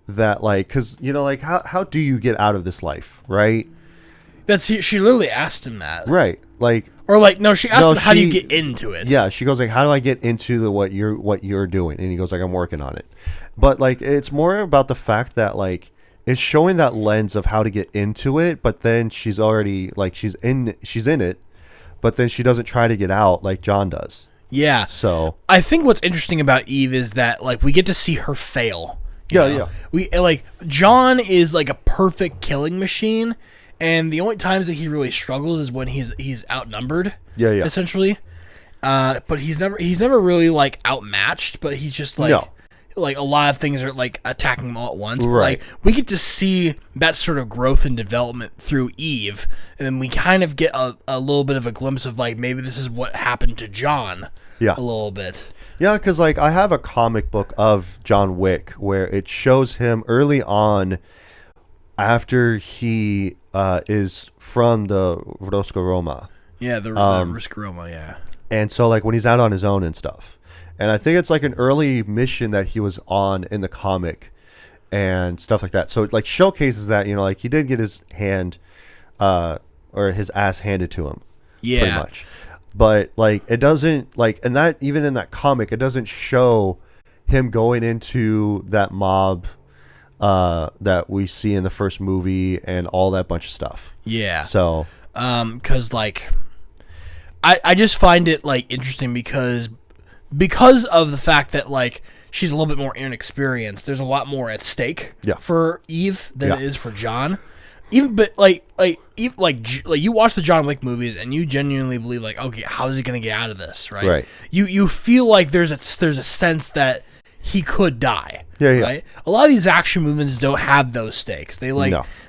that, like, because, you know, like, how do you get out of this life, right? She literally asked him that. Right. Like, or like, no, she asked him, how do you get into it? Yeah, she goes like, how do I get into what you're doing? And he goes like, I'm working on it. But like, it's more about the fact that, like, it's showing that lens of how to get into it, but then she's already, like, she's in it, but then she doesn't try to get out like John does. Yeah. So I think what's interesting about Eve is that, like, we get to see her fail. Yeah. We, like, John is like a perfect killing machine. And the only times that he really struggles is when he's outnumbered. Yeah. Essentially, but he's never really, like, outmatched. But he's just like like a lot of things are, like, attacking him all at once. Right. Like, we get to see that sort of growth and development through Eve, and then we kind of get a little bit of a glimpse of, like, maybe this is what happened to John. Yeah. A little bit. Yeah, because, like, I have a comic book of John Wick where it shows him early on, after he is from the Rosco Roma. Yeah, the Rosco Roma, yeah. And so, like, when he's out on his own and stuff. And I think it's, like, an early mission that he was on in the comic and stuff like that. So it, like, showcases that, you know, like, he did get his hand or his ass handed to him. Yeah. Pretty much. But, like, it doesn't, like, and that, even in that comic, it doesn't show him going into that mob that we see in the first movie and all that bunch of stuff. Yeah. So, because, like, I just find it, like, interesting because of the fact that, like, she's a little bit more inexperienced. There's a lot more at stake for Eve than it is for John. Even, but like you watch the John Wick movies and you genuinely believe, like, okay, how is he gonna get out of this, right? Right. You feel like there's a sense that he could die. Yeah. Right? A lot of these action movies don't have those stakes. They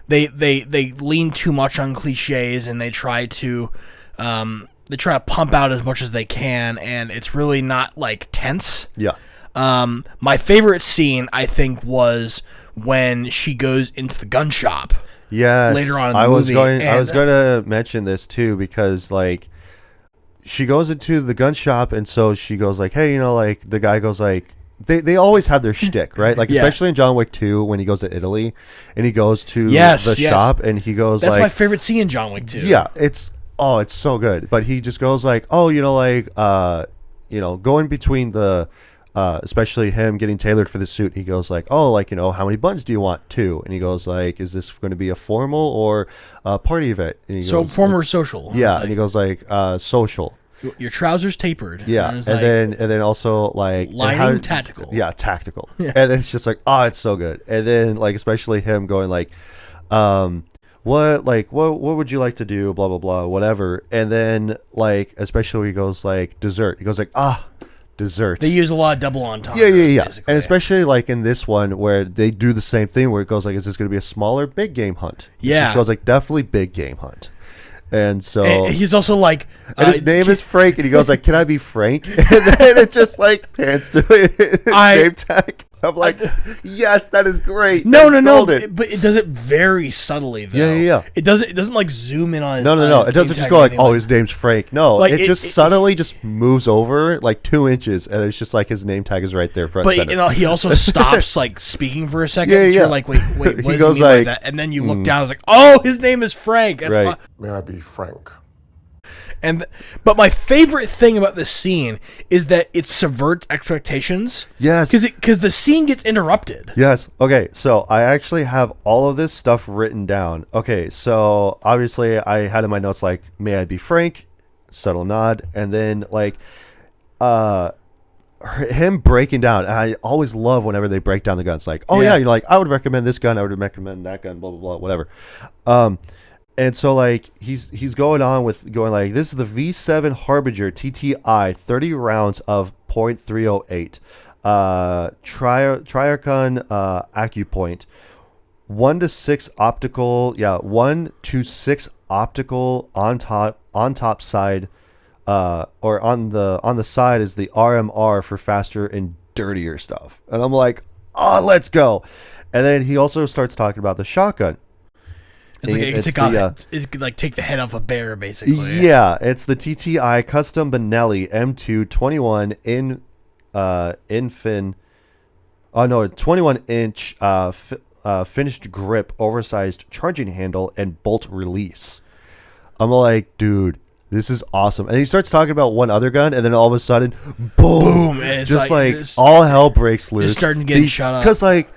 they lean too much on cliches, and they try to pump out as much as they can, and it's really not, like, tense. Yeah. My favorite scene, I think, was when she goes into the gun shop. Yes. Later on in the movie. I was going to mention this too, because, like, she goes into the gun shop, and so she goes like, hey, you know, like, the guy goes like, they always have their shtick, right? Like, especially in John Wick 2 when he goes to Italy and he goes to the shop and he goes, that's like, my favorite scene in John Wick 2. Yeah, it's so good. But he just goes like, oh, you know, like, you know, going between the especially him getting tailored for the suit, he goes like, oh, like, you know, how many buttons do you want? 2. And he goes like, is this going to be a formal or a party event? And he so goes, formal or social? Yeah, and he goes like, social. Your trousers tapered. Yeah, and then also, like, lining tactical. Yeah, tactical. Yeah. And it's just like, oh, it's so good. And then, like, especially him going like, what would you like to do? Blah blah blah, whatever. And then, like, especially when he goes like dessert. He goes like, dessert. They use a lot of double entendre. Yeah. Basically. And especially, like, in this one where they do the same thing, where it goes like, is this going to be a smaller big game hunt? Yeah. It just goes like, definitely big game hunt. And so, and he's also like, and his name is Frank, and he goes like, can I be Frank? And then it just, like, pans to his name tag. I'm like, yes, that is great. No, but it does it very subtly, though. Yeah. It doesn't like zoom in on his No. It doesn't just go like, oh, his name's Frank. No, like, it just subtly just moves over like 2 inches, and it's just like his name tag is right there front but center. You know, he also stops, like, speaking for a second. Yeah. You're like, wait, what he does goes he mean like by that? And then you look down, it's like, oh, his name is Frank. That's right. May I be frank? But my favorite thing about this scene is that it subverts expectations. Yes. Because the scene gets interrupted. Yes. Okay, so I actually have all of this stuff written down. Okay, so obviously I had in my notes like, may I be frank, subtle nod, and then like him breaking down. And I always love whenever they break down the guns. Like, oh yeah, you're like, I would recommend this gun, I would recommend that gun, blah blah blah, whatever. And so like he's going on with going like, this is the V7 Harbinger TTI, 30 rounds of .308. Triarchon AccuPoint, 1 to 6 optical, 1 to 6 optical on top side, or on the side is the RMR for faster and dirtier stuff. And I'm like, oh, let's go. And then he also starts talking about the shotgun. It could like take the head off a bear, basically. Yeah, it's the TTI Custom Benelli M2 21 21-inch finished grip, oversized charging handle, and bolt release. I'm like, dude, this is awesome. And he starts talking about one other gun, and then all of a sudden, boom, and it's just like all hell breaks loose. It's starting to get shut up. Because like,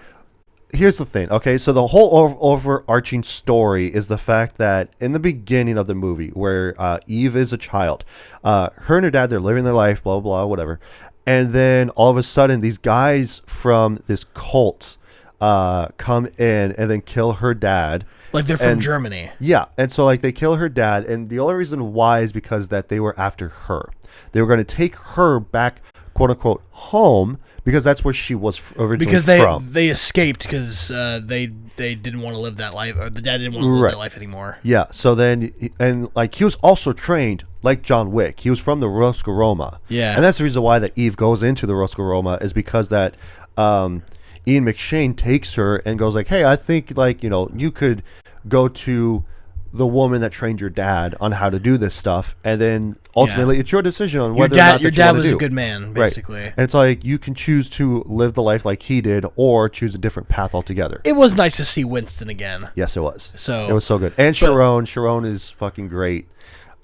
here's the thing, okay? So the whole overarching story is the fact that in the beginning of the movie, where Eve is a child, her and her dad, they're living their life, blah, blah, blah, whatever. And then all of a sudden, these guys from this cult come in and then kill her dad. Like they're from Germany. Yeah, and so like they kill her dad, and the only reason why is because that they were after her. They were going to take her back, quote unquote, home, because that's where she was originally from. They escaped because they didn't want to live that life, or the dad didn't want to live that life anymore. Yeah, so then, and like he was also trained like John Wick. He was from the Roscoroma. Yeah. And that's the reason why that Eve goes into the Roscoroma, is because that Ian McShane takes her and goes like, hey, I think like, you could go to the woman that trained your dad on how to do this stuff, and then ultimately it's your decision on whether or not your that dad you was do. a good man, basically. Right. And it's like you can choose to live the life like he did, or choose a different path altogether. It was nice to see Winston again. Yes, it was. So it was so good. And Sharon is fucking great.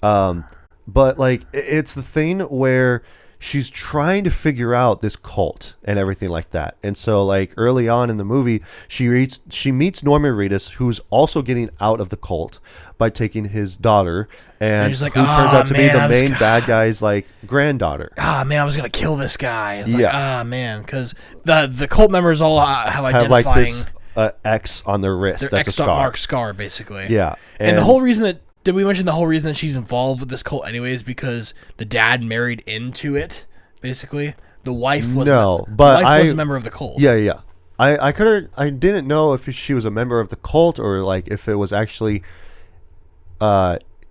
But like it's the thing where she's trying to figure out this cult and everything like that. And so like early on in the movie, she meets Norman Reedus, who's also getting out of the cult by taking his daughter, and he's like, who turns out to be the main bad guy's like granddaughter. I was gonna kill this guy. It's like, because the cult members all have identifying like this X on their wrist. Their that's X a scar. mark scar, basically. Yeah, and the whole reason that. Did we mention the whole reason that she's involved with this cult anyways? Because the dad married into it, basically. The wife was was a member of the cult. Yeah. I didn't know if she was a member of the cult, or like if it was actually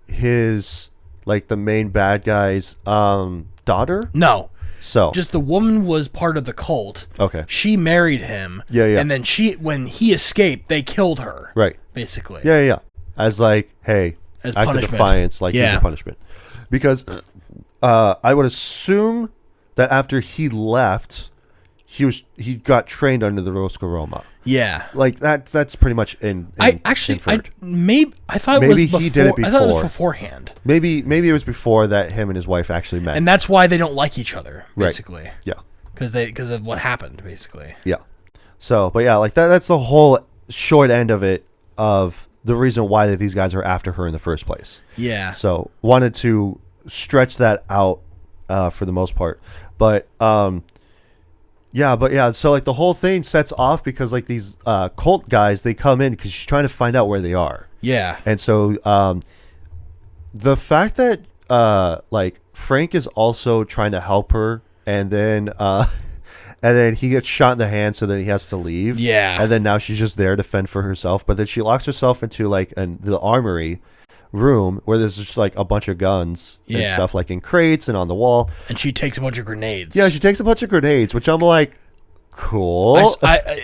his, like, the main bad guy's daughter. No. So just the woman was part of the cult. Okay. She married him. Yeah. And then when he escaped, they killed her. Right. Basically. Yeah. As like, hey, as act punishment. of defiance, like here's a punishment. Because I would assume that after he left, he got trained under the Roscoroma. Yeah, like that's pretty much inferred. I thought it was before. He did it before. I thought it was beforehand. Maybe it was before that him and his wife actually met, and that's why they don't like each other, basically. Right. Yeah, because of what happened, basically. Yeah. So, but yeah, like that's the whole short end of it, of the reason why that these guys are after her in the first place. Yeah. So wanted to stretch that out for the most part, but so like the whole thing sets off because like these cult guys, they come in because she's trying to find out where they are. Yeah. And so the fact that like Frank is also trying to help her, and then he gets shot in the hand, so then he has to leave. Yeah. And then now she's just there to fend for herself. But then she locks herself into like the armory room where there's just like a bunch of guns and stuff, like in crates and on the wall. And she takes a bunch of grenades. Yeah, she takes a bunch of grenades, which I'm like, cool.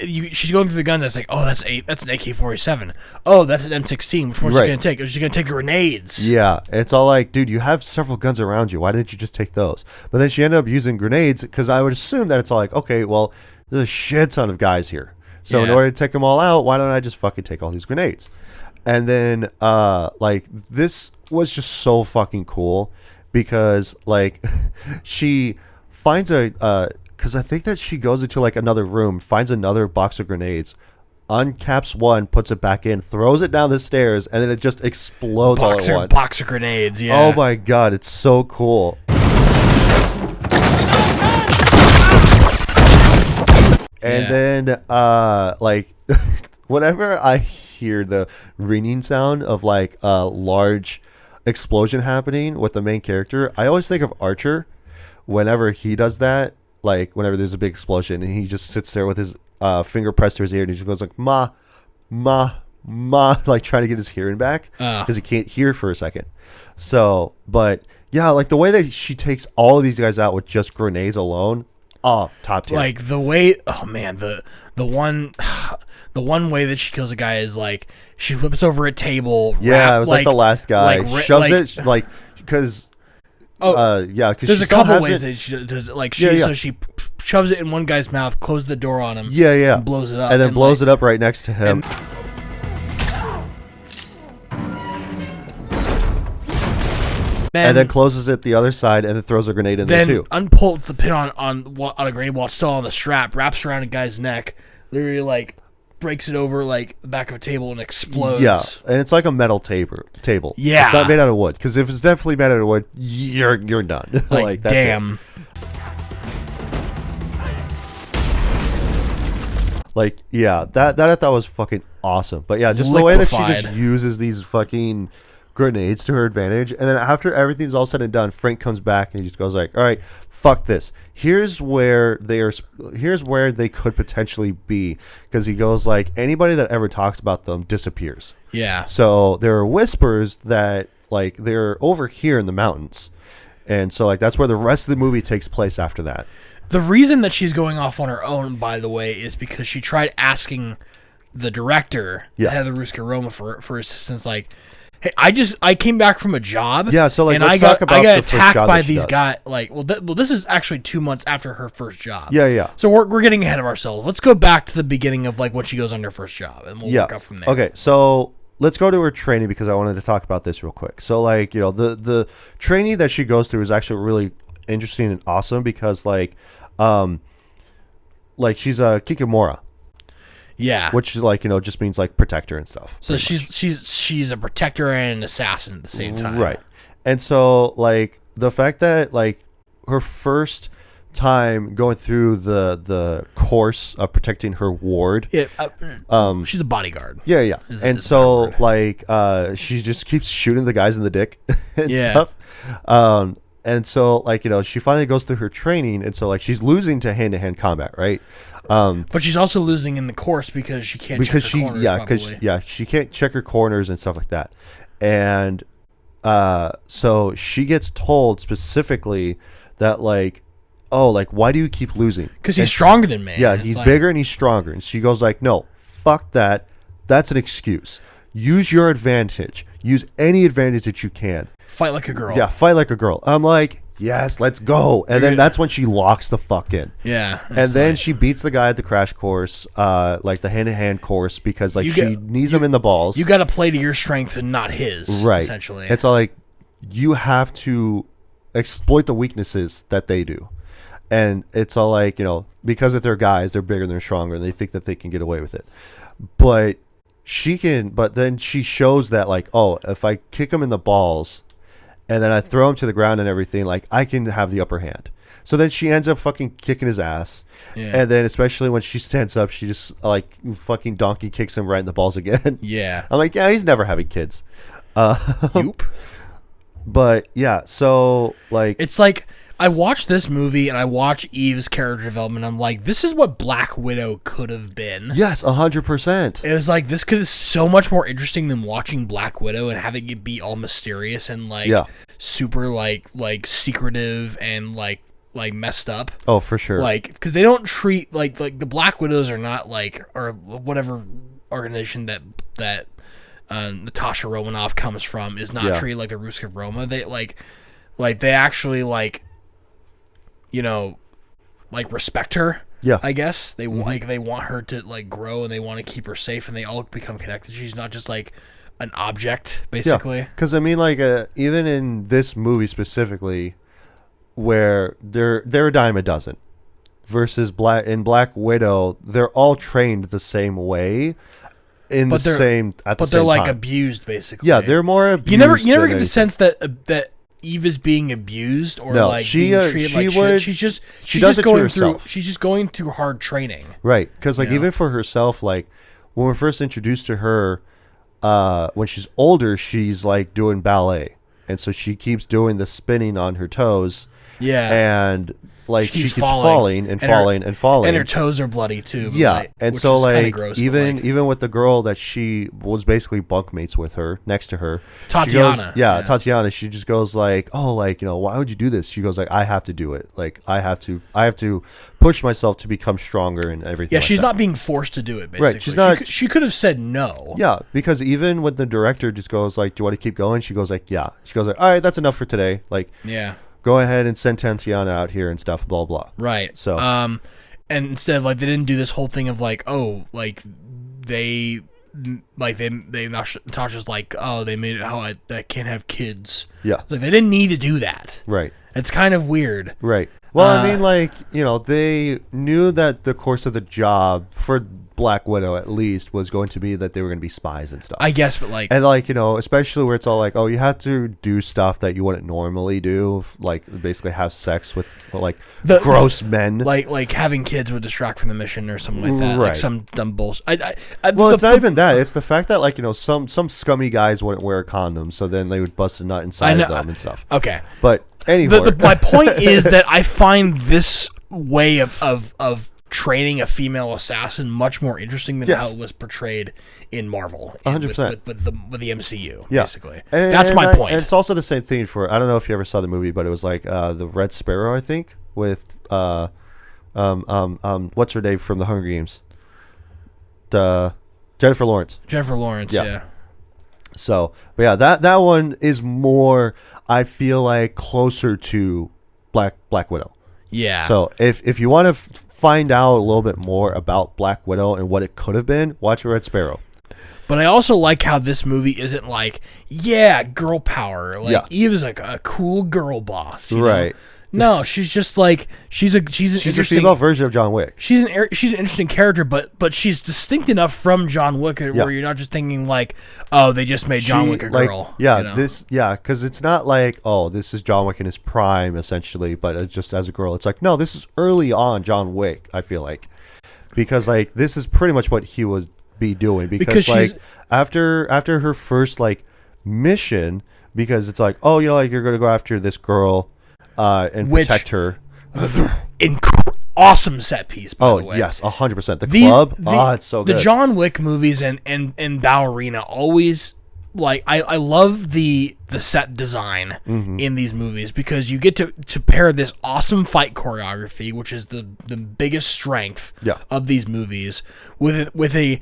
She's going through the gun. That's like, oh, that's an AK-47. Oh, that's an M16. Which one's she gonna take? She's gonna take grenades. Yeah, it's all like, dude, you have several guns around you. Why didn't you just take those? But then she ended up using grenades, because I would assume that it's all like, okay, well, there's a shit ton of guys here, so in order to take them all out, why don't I just fucking take all these grenades? And then like this was just so fucking cool because like she finds because I think that she goes into like another room, finds another box of grenades, uncaps one, puts it back in, throws it down the stairs, and then it just explodes all at once. Box of grenades, yeah. Oh my god, it's so cool. And then like whenever I hear the ringing sound of like a large explosion happening with the main character, I always think of Archer whenever he does that, like whenever there's a big explosion and he just sits there with his finger pressed to his ear and he just goes like ma like trying to get his hearing back because he can't hear for a second. So but yeah, like the way that she takes all of these guys out with just grenades alone, top tier. Like the way, oh man, the one way that she kills a guy is like she flips over a table. Yeah, it was like the last guy shoves it like because. Because there's a couple ways that she does it. Like so she shoves it in one guy's mouth, closes the door on him, and blows it up, and then blows it up right next to him. And then closes it the other side, and then throws a grenade in there too. Then unpulls the pin on a grenade while it's still on the strap, wraps around a guy's neck, literally like breaks it over like the back of a table and explodes. Yeah, and it's like a metal table. Yeah, it's not made out of wood. Because if it's definitely made out of wood, you're done. Like that's damn. Like yeah, that I thought was fucking awesome. But yeah, just the way that she just uses these fucking grenades to her advantage, and then after everything's all said and done, Frank comes back and he just goes like, all right, fuck this, here's where they could potentially be, because he goes like, anybody that ever talks about them disappears. Yeah, so there are whispers that like they're over here in the mountains, and so like that's where the rest of the movie takes place after that. The reason that she's going off on her own, by the way, is because she tried asking the director, the head of the Ruska Roma, for assistance, like, hey, I came back from a job. Yeah, so like, and I got attacked by these guys. Like, this is actually 2 months after her first job. Yeah. So we're getting ahead of ourselves. Let's go back to the beginning of like when she goes on her first job, and we'll work up from there. Okay, so let's go to her training because I wanted to talk about this real quick. So like, you know, the training that she goes through is actually really interesting and awesome because like she's a Kikimora. Yeah, which is like, you know, just means like protector and stuff. So she's a protector and an assassin at the same time, right? And so like the fact that like her first time going through the course of protecting her ward, she's a bodyguard. Yeah. And so like she just keeps shooting the guys in the dick and stuff. And so like, you know, she finally goes through her training, and so like she's losing to hand-to-hand combat, right? But she's also losing in the course because she can't check her corners. She can't check her corners and stuff like that. And so she gets told specifically that like, oh, like, why do you keep losing? Because he's stronger than me. Yeah, he's bigger and he's stronger. And she goes like, no, fuck that. That's an excuse. Use your advantage. Use any advantage that you can. Fight like a girl. Yeah, fight like a girl. I'm like, yes, let's go. And then that's when she locks the fuck in. Yeah. And then she beats the guy at the crash course, like the hand-to-hand course, because like she knees him in the balls. You got to play to your strength and not his, right? Essentially. It's all like you have to exploit the weaknesses that they do. And it's all like, you know, because if they're guys, they're bigger, they're stronger, and they think that they can get away with it. But then she shows that like, oh, if I kick him in the balls and then I throw him to the ground and everything, like I can have the upper hand. So then she ends up fucking kicking his ass. Yeah. And then especially when she stands up, she just like fucking donkey kicks him right in the balls again. Yeah. I'm like, yeah, he's never having kids. Yoop. But yeah, so like, it's like I watch this movie and I watch Eve's character development. I'm like, this is what Black Widow could have been. Yes, 100%. It was like, this could be so much more interesting than watching Black Widow and having it be all mysterious and like super like secretive and like messed up. Oh, for sure. Like, because they don't treat like the Black Widows are not like, or whatever organization that Natasha Romanoff comes from is not treated like the Ruska Roma. They like they actually like, you know, like respect her. Yeah, I guess they like they want her to like grow and they want to keep her safe and they all become connected. She's not just like an object, basically. Because I mean, like, even in this movie specifically, where they're a dime a dozen, versus Black Widow, they're all trained the same way, but they're like abused, basically. Yeah, they're more abused. You never get the sense that Eve is being abused or being treated like shit. She does it to herself. She's just going through hard training. Right, because like even for herself, like when we're first introduced to her, when she's older, she's like doing ballet, and so she keeps doing the spinning on her toes. Yeah, and like she keeps falling and falling and falling, and her toes are bloody too. Yeah, and so like gross, even with the girl that she was basically bunkmates with her next to her, Tatiana. Tatiana. She just goes like, "Oh, like, you know, why would you do this?" She goes like, "I have to do it. Like, I have to push myself to become stronger and everything." Yeah, like she's that. not being forced to do it. Basically, right? She's not. She could have said no. Yeah, because even when the director just goes like, "Do you want to keep going?" She goes like, "Yeah." She goes like, "All right, that's enough for today." Like, yeah. Go ahead and send Tatiana out here and stuff, blah blah. Right. So, and instead of like they didn't do this whole thing of like, oh, like Natasha's like, oh, they made it how I can't have kids. Yeah. It's like they didn't need to do that. Right. It's kind of weird. Right. Well, I mean, like, you know, they knew that the course of the job for Black Widow, at least, was going to be that they were going to be spies and stuff. I guess, but like... And, like, you know, especially where it's all like, oh, you have to do stuff that you wouldn't normally do, like, basically have sex with, like, gross men. Like having kids would distract from the mission or something like that. Right. Like some dumb bullshit. Well, it's not even that. It's the fact that, like, you know, some scummy guys wouldn't wear a condom, so then they would bust a nut inside of them and stuff. Okay. But... Anyway, my point is that I find this way of training a female assassin much more interesting than how it was portrayed in Marvel. 100%. With the MCU, yeah. basically. That's my point. And it's also the same thing for, I don't know if you ever saw the movie, but it was like the Red Sparrow, I think, with what's her name from the Hunger Games? Jennifer Lawrence. Yeah. So, but yeah, that one is more, I feel like, closer to Black Widow. Yeah. So if you want to find out a little bit more about Black Widow and what it could have been, watch Red Sparrow. But I also like how this movie isn't like, yeah, girl power. Like Eve is like a cool girl boss, you know? No, she's just like she's a female version of John Wick. She's an interesting character, but she's distinct enough from John Wick where you're not just thinking like, oh, they just made John Wick a girl. Yeah, you know? Because it's not like, oh, this is John Wick in his prime essentially, but it's just as a girl, it's like, no, this is early on John Wick. I feel like, because like this is pretty much what he was doing because like after her first like mission, because it's like, oh, you know, like you're gonna go after this girl. And protect her. Awesome set piece, by the way. Oh, yes, 100%. The club, it's so good. The John Wick movies and Ballerina always, like, I love the set design in these movies because you get to pair this awesome fight choreography, which is the biggest strength of these movies, with a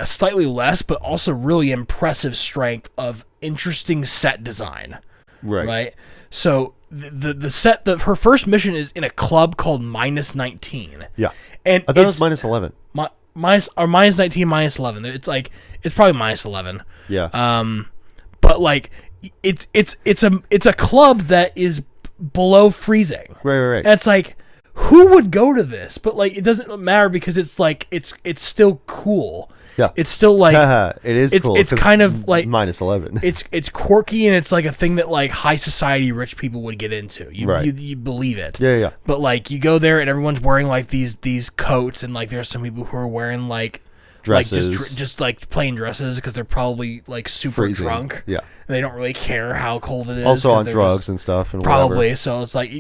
slightly less but also really impressive strength of interesting set design. Right? So the set, her first mission is in a club called -19. Yeah, and I thought it was -11. -19, -11. It's like it's probably -11. Yeah. But like it's a club that is below freezing. Right. And it's like, who would go to this? But like, it doesn't matter because it's like it's still cool. Yeah, it's still like it is cool. It's kind of like -11. It's quirky and it's like a thing that like high society rich people would get into. You believe it. Yeah. But like you go there and everyone's wearing like these coats and like there's some people who are wearing like dresses, like just like plain dresses because they're probably like super freezing. Drunk. Yeah, and they don't really care how cold it is. Also on drugs and stuff and probably. Whatever. So it's like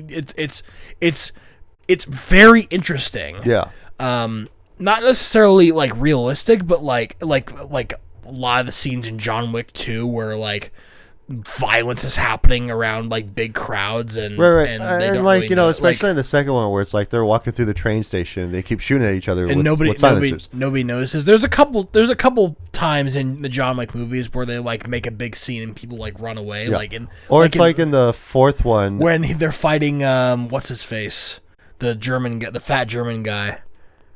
it's very interesting. Yeah. Not necessarily like realistic, but like a lot of the scenes in John Wick 2 where like violence is happening around like big crowds and right. and they don't like really especially in the second one where it's like they're walking through the train station and they keep shooting at each other and with silencers. Nobody notices. There's a couple times in the John Wick movies where they like make a big scene and people like run away in the fourth one when they're fighting what's his face, the fat German guy.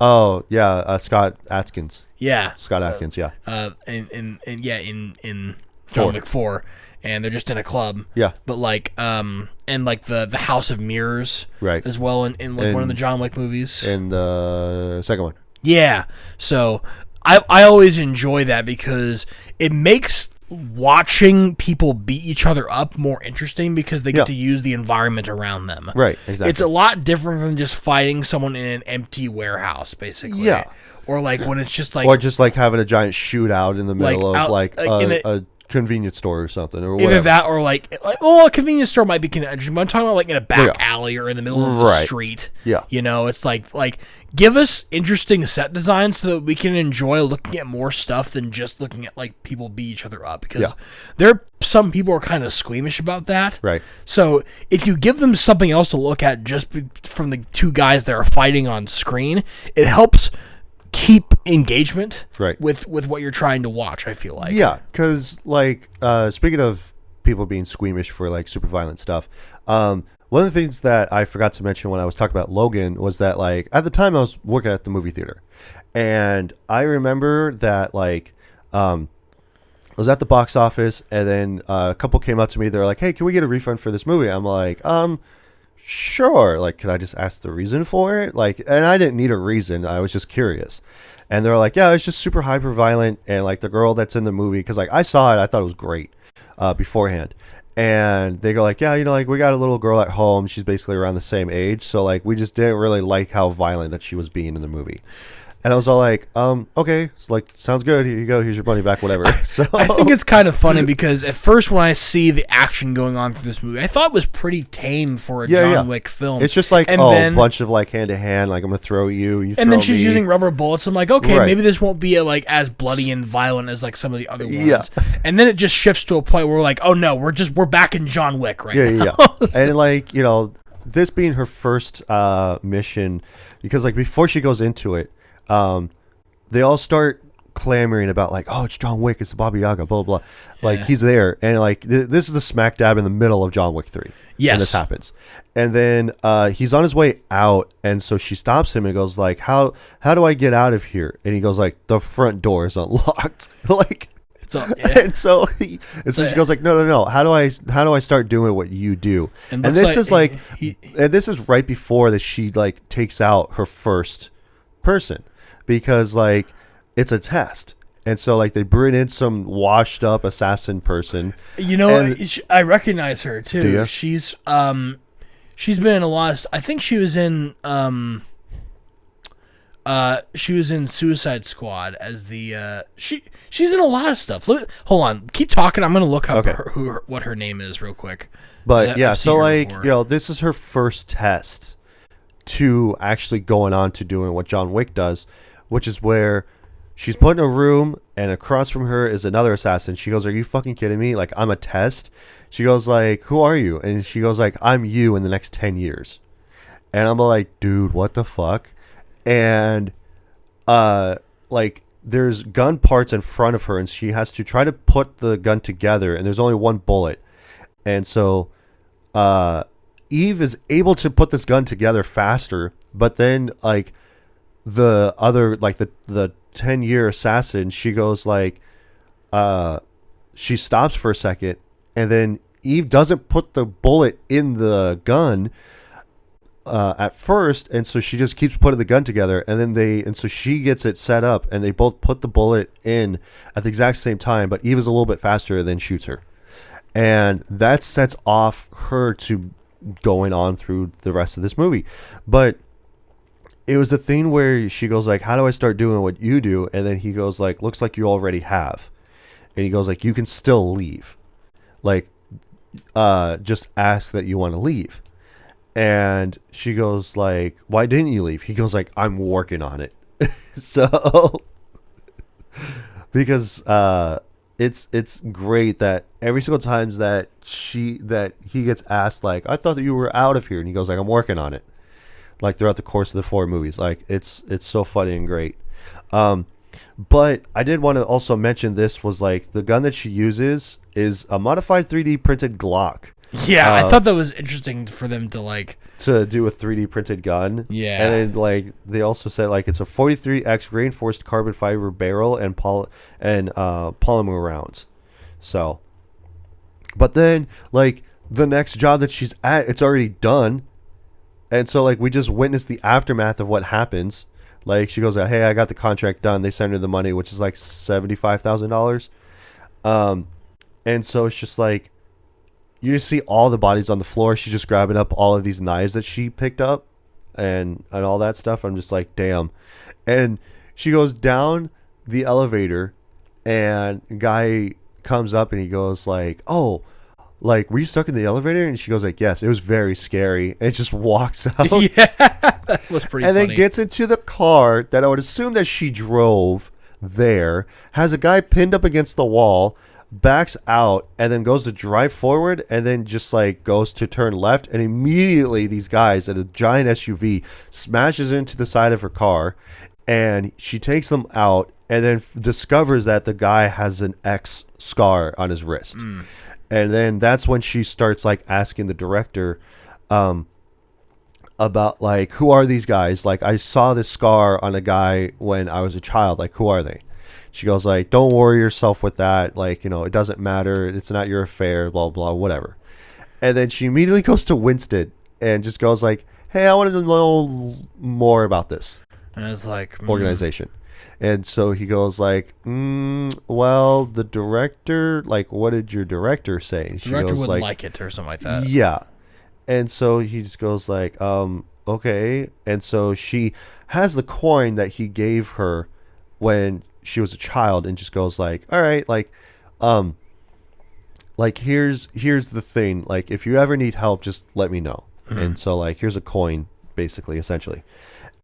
Oh yeah, Scott Atkins. Yeah. Scott Adkins, yeah. In John Wick 4, and they're just in a club. Yeah. But like and like the House of Mirrors, right, as well in like one of the John Wick movies. In the second one. Yeah. So I always enjoy that because it makes watching people beat each other up more interesting because they get to use the environment around them. Right, exactly. It's a lot different from just fighting someone in an empty warehouse, basically. Yeah. Or like when it's just like... Or just like having a giant shootout in the middle of a convenience store or something, or whatever. Either that or well, a convenience store might be convenient, but I'm talking about like in a back alley or in the middle of the street. Yeah. You know, it's like give us interesting set designs so that we can enjoy looking at more stuff than just looking at like people beat each other up, because some people are kind of squeamish about that. Right. So if you give them something else to look at just from the two guys that are fighting on screen, it helps keep engagement with what you're trying to watch, I feel like. Yeah, because like speaking of people being squeamish for like super violent stuff, one of the things that I forgot to mention when I was talking about Logan was that like at the time I was working at the movie theater, and I remember that like I was at the box office, and then a couple came up to me, they're like, hey, can we get a refund for this movie? I'm like, sure, like, can I just ask the reason for it? Like, and I didn't need a reason, I was just curious. And they're like, yeah, it's just super hyper violent, and like the girl that's in the movie, because like I saw it, I thought it was great beforehand, and they go like, yeah, you know, like we got a little girl at home, she's basically around the same age, so like we just didn't really like how violent that she was being in the movie. And I was all like, okay, it's like, sounds good. Here you go. Here's your money back, whatever. So I think it's kind of funny because at first when I see the action going on through this movie, I thought it was pretty tame for a John Wick film. It's just like, a bunch of like hand to hand, like I'm going to throw you, you throw me. And then she's using rubber bullets. I'm like, okay, maybe this won't be like as bloody and violent as like some of the other ones. Yeah. And then it just shifts to a point where we're like, oh no, we're back in John Wick now. Yeah. And like, you know, this being her first mission, because like before she goes into it, they all start clamoring about like, oh, it's John Wick, it's the Baba Yaga, blah, blah, blah. Like, he's there. And like, this is the smack dab in the middle of John Wick 3. Yes. And this happens. And then he's on his way out. And so she stops him and goes like, how do I get out of here? And he goes like, the front door is unlocked. Like, and so she goes like, no. How do I start doing what you do? And this is like, and this is right before that she like takes out her first person. Because like it's a test, and so like they bring in some washed up assassin person. You know, I recognize her too. Do you? She's been in a lot of I think she was in Suicide Squad as the she's in a lot of stuff. Hold on, keep talking. I'm gonna look up what her name is real quick. But yeah, so like before. You know, this is her first test to actually going on to doing what John Wick does, which is where she's put in a room and across from her is another assassin. She goes, are you fucking kidding me? Like, I'm a test. She goes like, who are you? And she goes like, I'm you in the next 10 years. And I'm like, dude, what the fuck? And like there's gun parts in front of her, and she has to try to put the gun together, and there's only one bullet. And so Eve is able to put this gun together faster, but then like the other, like the 10-year assassin, she goes like, she stops for a second, and then Eve doesn't put the bullet in the gun at first, and so she just keeps putting the gun together, and so she gets it set up, and they both put the bullet in at the exact same time, but Eve is a little bit faster and then shoots her, and that sets off her to going on through the rest of this movie. But it was the thing where she goes like, how do I start doing what you do? And then he goes like, looks like you already have. And he goes like, you can still leave, like just ask that you want to leave. And she goes like, why didn't you leave? He goes like, I'm working on it. So because it's great that every single time that he gets asked like, I thought that you were out of here, and he goes like, I'm working on it. Like throughout the course of the 4 movies, like it's so funny and great. But I did want to also mention, this was like the gun that she uses is a modified 3D printed Glock. Yeah, I thought that was interesting for them to like to do a 3D printed gun. Yeah. And then like they also said like it's a 43X reinforced carbon fiber barrel and polymer rounds. So, but then like the next job that she's at, it's already done. And so like we just witnessed the aftermath of what happens. Like she goes, "Hey, I got the contract done." They send her the money, which is like $75,000. And so it's just like you just see all the bodies on the floor. She's just grabbing up all of these knives that she picked up and all that stuff. I'm just like, damn. And she goes down the elevator and a guy comes up and he goes like, "Oh, like, were you stuck in the elevator?" And she goes like, "Yes, it was very scary." And it just walks out. Yeah, that was pretty and funny. then gets into the car that I would assume that she drove there, has a guy pinned up against the wall, backs out, and then goes to drive forward, and then just like goes to turn left, and immediately these guys at a giant SUV smashes into the side of her car, and she takes them out, and then discovers that the guy has an X scar on his wrist. And then that's when she starts like asking the director about like, who are these guys? Like, I saw this scar on a guy when I was a child. Like, who are they? She goes like, "Don't worry yourself with that. Like, you know, it doesn't matter. It's not your affair, blah, blah, whatever." And then she immediately goes to Winston and just goes like, "Hey, I wanted to know more about this and it's like organization." And so he goes like, "Well, the director, like, what did your director say?" And she director goes wouldn't like it or something like that. "Yeah." And so he just goes like, "Okay." And so she has the coin that he gave her when she was a child and just goes like, "All right, like here's the thing. Like, if you ever need help, just let me know." And so like, here's a coin, basically, essentially.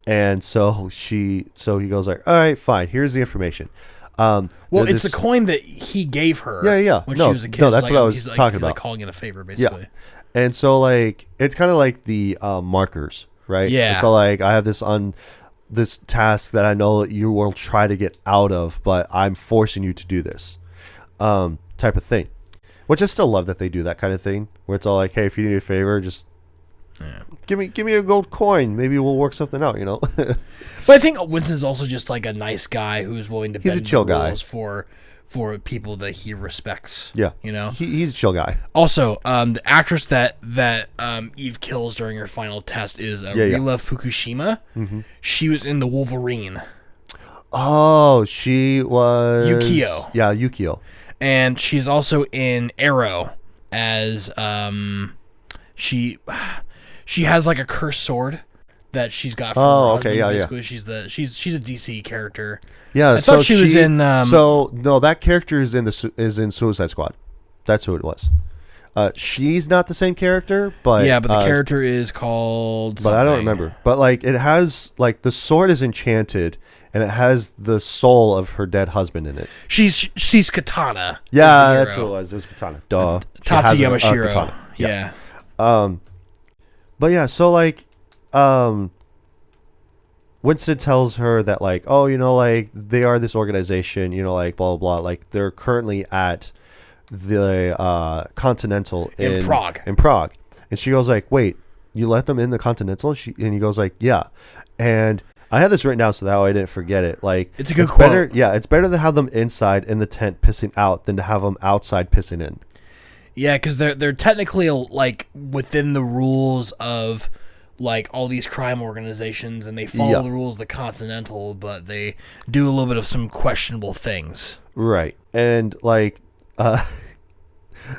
And so he goes like, "All right, fine. Here's the information." Well, it's the coin that he gave her. Yeah. When No, she was a kid. no, that's It's what I like, was he's like, talking he's about. like calling it a favor, basically. Yeah. And so like, it's kind of like the markers, right? Yeah. And so like, I have this task that I know that you will try to get out of, but I'm forcing you to do this, type of thing. Which I still love that they do that kind of thing, where it's all like, "Hey, if you need a favor, just give me a gold coin. Maybe we'll work something out, you know." But I think Winston's also just like a nice guy who's willing to He's a bend chill the guy. rules for people that he respects. Yeah. You know? He's a chill guy. Also, the actress that Eve kills during her final test is Rila Fukushima. Mm-hmm. She was in The Wolverine. Oh, she was Yukio. Yeah, Yukio. And she's also in Arrow as she has like a cursed sword that she's got from her husband. Basically, she's a DC character. Yeah, I thought she was in. So no, that character is in Suicide Squad. That's who it was. She's not the same character, but the character is called. But I don't remember. But like, it has like the sword is enchanted, and it has the soul of her dead husband in it. She's Katana. Yeah, that's what it was. It was Katana. Duh. Tatsu Yamashiro. Katana. Yeah. But yeah, so like, Winston tells her that like, "Oh, you know, like they are this organization, you know, like blah blah blah. Like they're currently at the Continental in Prague. In Prague." And she goes like, "Wait, you let them in the Continental?" And he goes like, "Yeah." And I had this written down so that way I didn't forget it. Like, it's a good quote. Better, yeah, it's better to have them inside in the tent pissing out than to have them outside pissing in. Yeah, because they're technically like within the rules of like all these crime organizations, and they follow the rules of the Continental, but they do a little bit of some questionable things. Right. And like,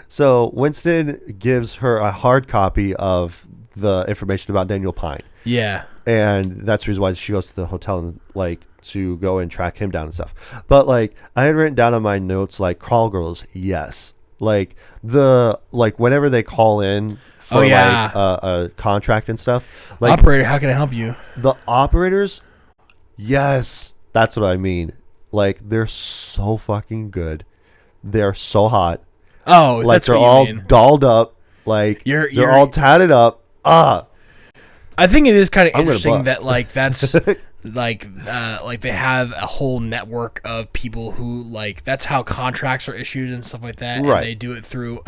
so Winston gives her a hard copy of the information about Daniel Pine. Yeah. And that's the reason why she goes to the hotel and like to go and track him down and stuff. But like, I had written down on my notes like, call girls, yes. Like whenever they call in for like a contract and stuff. Like, operator, how can I help you? The operators, yes, that's what I mean. Like, they're so fucking good. They're so hot. Oh, like that's they're what you all mean. dolled up. Like they're all tatted up. I think it is kind of I'm interesting that like that's like they have a whole network of people who like that's how contracts are issued and stuff like that. Right. And they do it through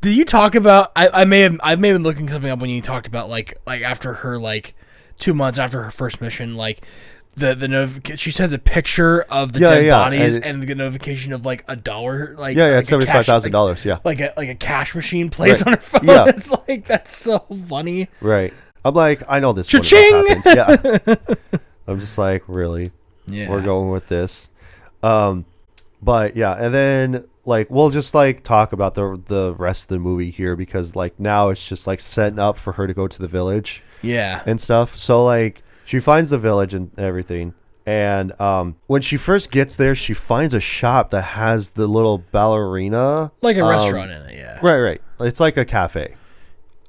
Did you talk about? I may have been looking something up when you talked about like after her 2 months after her first mission, like the she sends a picture of the dead bodies and the notification of like $1, it's $75,000, like a cash machine plays on her phone. It's like that's so funny, right? I'm like, I know this. Cha-ching! Yeah, I'm just like, really? Yeah, we're going with this. But yeah, and then like we'll just like talk about the rest of the movie here because like now it's just like setting up for her to go to the village. Yeah, and stuff. So like she finds the village and everything, and when she first gets there, she finds a shop that has the little ballerina, like a restaurant in it. Yeah, right. It's like a cafe.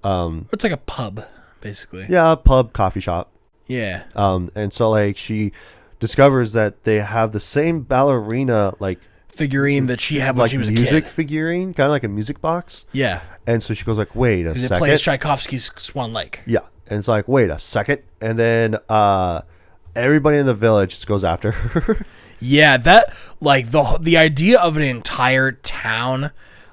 It's like a pub, basically. Yeah, a pub, coffee shop. Yeah. And so like she discovers that they have the same ballerina like figurine that she had when like she was a music kid. figurine, kind of like a music box. Yeah. And so she goes like, wait a second. It plays Tchaikovsky's Swan Lake. Yeah. And it's like, wait a second. And then everybody in the village just goes after her. Yeah, that like the idea of an entire town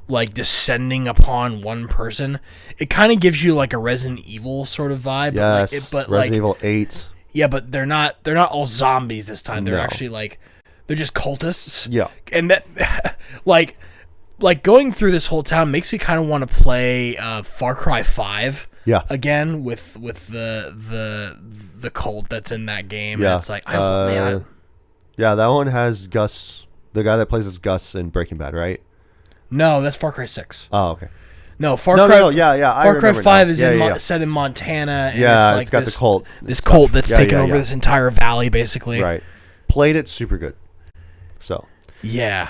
like descending upon one person, it kind of gives you like a Resident Evil sort of vibe. Yes, but Resident Evil 8. Yeah, but they're not all zombies this time. They're actually like they're just cultists. Yeah. And that like going through this whole town makes me kind of want to play Far Cry 5 again with the cult that's in that game. Yeah. And it's like yeah, that one has Gus, the guy that plays as Gus in Breaking Bad, right? No, that's Far Cry 6. Oh, okay. No, Far Cry. Far Cry 5 is set in Montana. And it's got the cult. This cult that's taken over this entire valley, basically. Right. Played it super good. So. Yeah.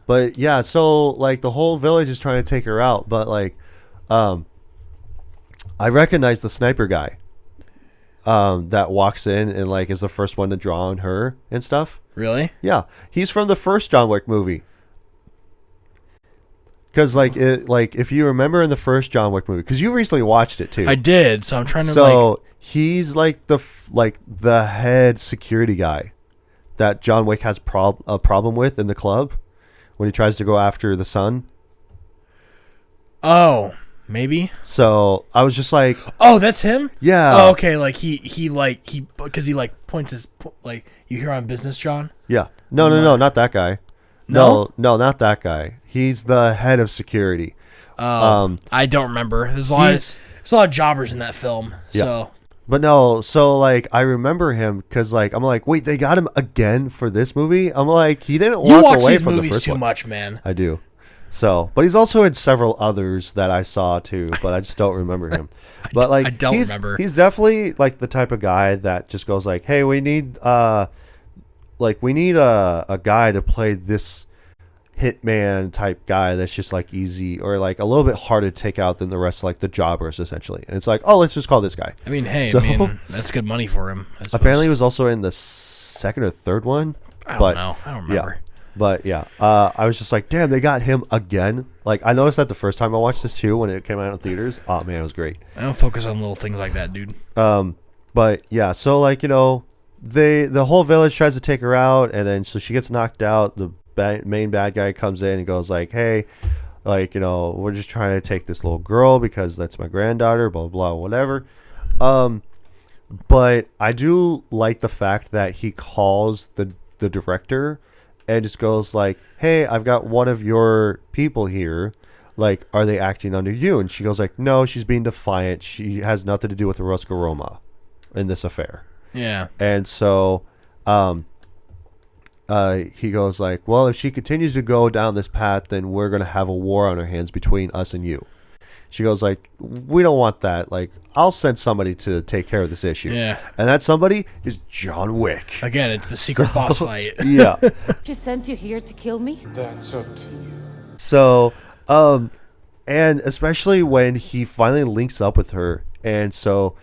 But yeah, so like the whole village is trying to take her out, but like, I recognize the sniper guy. That walks in and like is the first one to draw on her and stuff. Really? Yeah, he's from the first John Wick movie. Because if you remember in the first John Wick movie, because you recently watched it too. I did, so I'm trying to. So he's like the head security guy that John Wick has a problem with in the club when he tries to go after the son. Oh, maybe. So I was just like, oh, that's him. Yeah. Oh, okay. Like he because he like points his like you hear on Business, John. Yeah. No, not that guy. No, not that guy. He's the head of security. I don't remember. There's a lot of jobbers in that film. Yeah. So. But no, so like I remember him because like I'm like, wait, they got him again for this movie. I'm like, he didn't walk away from the first one. You watch these movies too much, man. I do. So, but he's also in several others that I saw too, but I just don't remember him. But like, I don't remember. He's definitely like the type of guy that just goes like, hey, we need a guy to play this hitman type guy that's just like easy or like a little bit harder to take out than the rest of like the jobbers essentially. And it's like, oh, let's just call this guy. I mean, hey, that's good money for him. Apparently he was also in the second or third one. I don't know. I don't remember. Yeah. But yeah, I was just like, damn, they got him again. Like I noticed that the first time I watched this too when it came out in theaters. Oh man, it was great. I don't focus on little things like that, dude. But yeah, so like, you know, the whole village tries to take her out, and then so she gets knocked out. The main bad guy comes in and goes like, hey, like, you know, we're just trying to take this little girl because that's my granddaughter, blah blah whatever. But I do like the fact that he calls the director and just goes like, hey, I've got one of your people here, like, are they acting under you? And she goes like, no, she's being defiant, she has nothing to do with the Roscoe Roma in this affair. Yeah. And so he goes like, well, if she continues to go down this path, then we're going to have a war on our hands between us and you. She goes like, we don't want that. Like, I'll send somebody to take care of this issue. Yeah. And that somebody is John Wick. Again, it's the secret boss fight. Yeah. She sent you here to kill me? That's up to you. So, and especially when he finally links up with her. And so,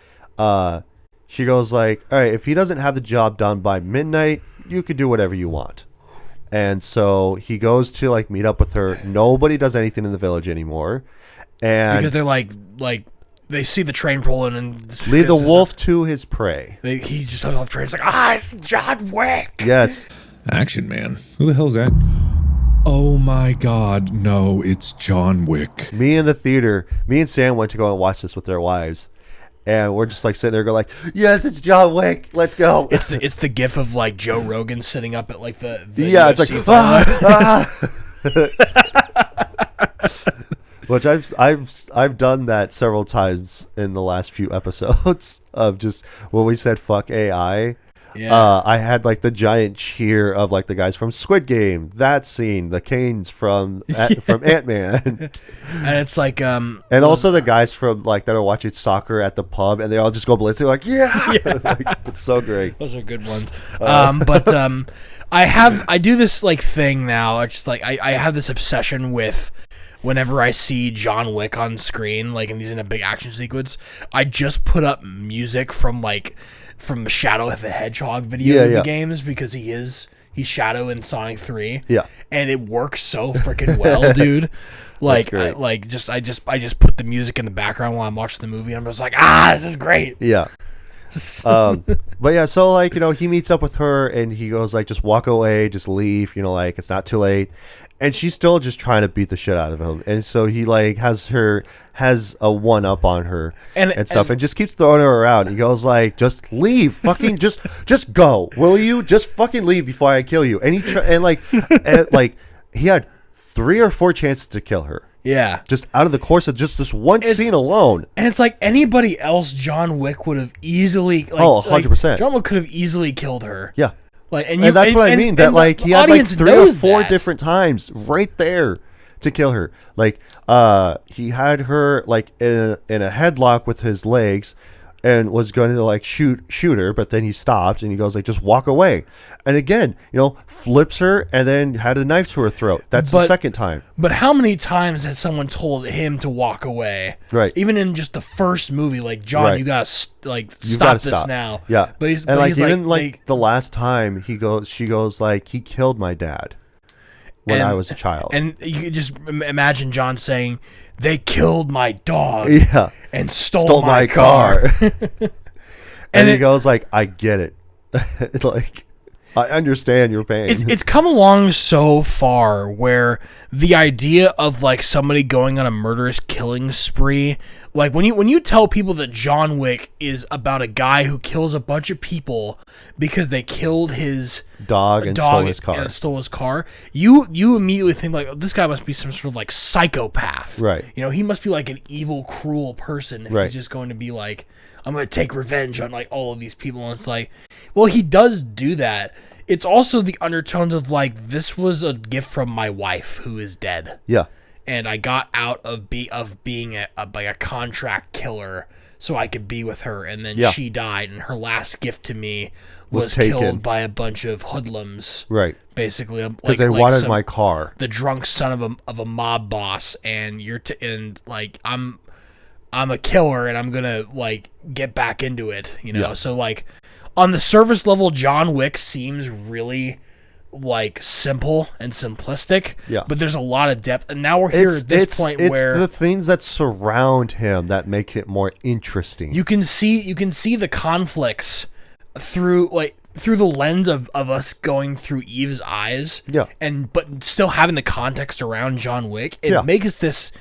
she goes like, all right, if he doesn't have the job done by midnight, you could do whatever you want. And so he goes to like meet up with her. Nobody does anything in the village anymore. And because they're like they see the train pulling and leave the wolf to his prey. He just off the train. It's like, it's John Wick. Yes. Action Man. Who the hell's that? Oh my God, no, it's John Wick. Me and Sam went to go and watch this with their wives. And we're just like sitting there going like, yes, it's John Wick. Let's go. It's the gif of like Joe Rogan sitting up at like the yeah, UFC it's like which I've done that several times in the last few episodes of just when we said fuck AI. Yeah. I had like the giant cheer of like the guys from Squid Game, that scene, the Canes from Ant-Man, and it's like and also the guys from like that are watching soccer at the pub, and they all just go ballistic like yeah. Like, it's so great. Those are good ones. I do this like thing now. It's just like I have this obsession with whenever I see John Wick on screen, like, and he's in a big action sequence, I just put up music from Shadow of the Hedgehog video games, because he's Shadow in Sonic 3. Yeah. And it works so freaking well, dude. Like I just put the music in the background while I'm watching the movie, and I'm just like, this is great. Yeah. But yeah, so like, he meets up with her and he goes like, just walk away, just leave, like it's not too late. And she's still just trying to beat the shit out of him. And so he like has a one up on her and stuff and just keeps throwing her around. He goes like, just leave, fucking just go. Will you just fucking leave before I kill you? And he had 3 or 4 chances to kill her. Yeah. Just out of the course of just this one scene alone. And it's like anybody else John Wick would have easily 100%. John Wick could have easily killed her. Yeah. And that's what I mean. That like he had like 3 or 4 different times right there to kill her. Like he had her like in a headlock with his legs and was going to like shoot her, but then he stopped and he goes like, just walk away. And again, flips her and then had a knife to her throat. That's the second time. But how many times has someone told him to walk away? Right. Even in just the first movie, like, John, you gotta stop this now. Yeah. But he's even the last time she goes like, he killed my dad when I was a child. And you could just imagine John saying, they killed my dog and stole my car. and he goes like, I get it. Like, I understand your pain. It's come along so far where the idea of like somebody going on a murderous killing spree, like when you tell people that John Wick is about a guy who kills a bunch of people because they killed his dog and stole his car, you immediately think like, oh, this guy must be some sort of like psychopath. Right. He must be like an evil, cruel person if he's just going to be like, I'm going to take revenge on like all of these people. And it's like, well, he does do that. It's also the undertones of like, this was a gift from my wife who is dead. Yeah. And I got out of being a contract killer so I could be with her. And then she died, and her last gift to me was killed by a bunch of hoodlums. Right. Basically, because they wanted my car. The drunk son of a mob boss, and I'm a killer, and I'm gonna like get back into it, So like, on the surface level, John Wick seems really like simple and simplistic. Yeah. But there's a lot of depth, and now we're here at this point where the things that surround him that make it more interesting. You can see the conflicts through the lens of us going through Eve's eyes. Yeah. But still having the context around John Wick. It makes this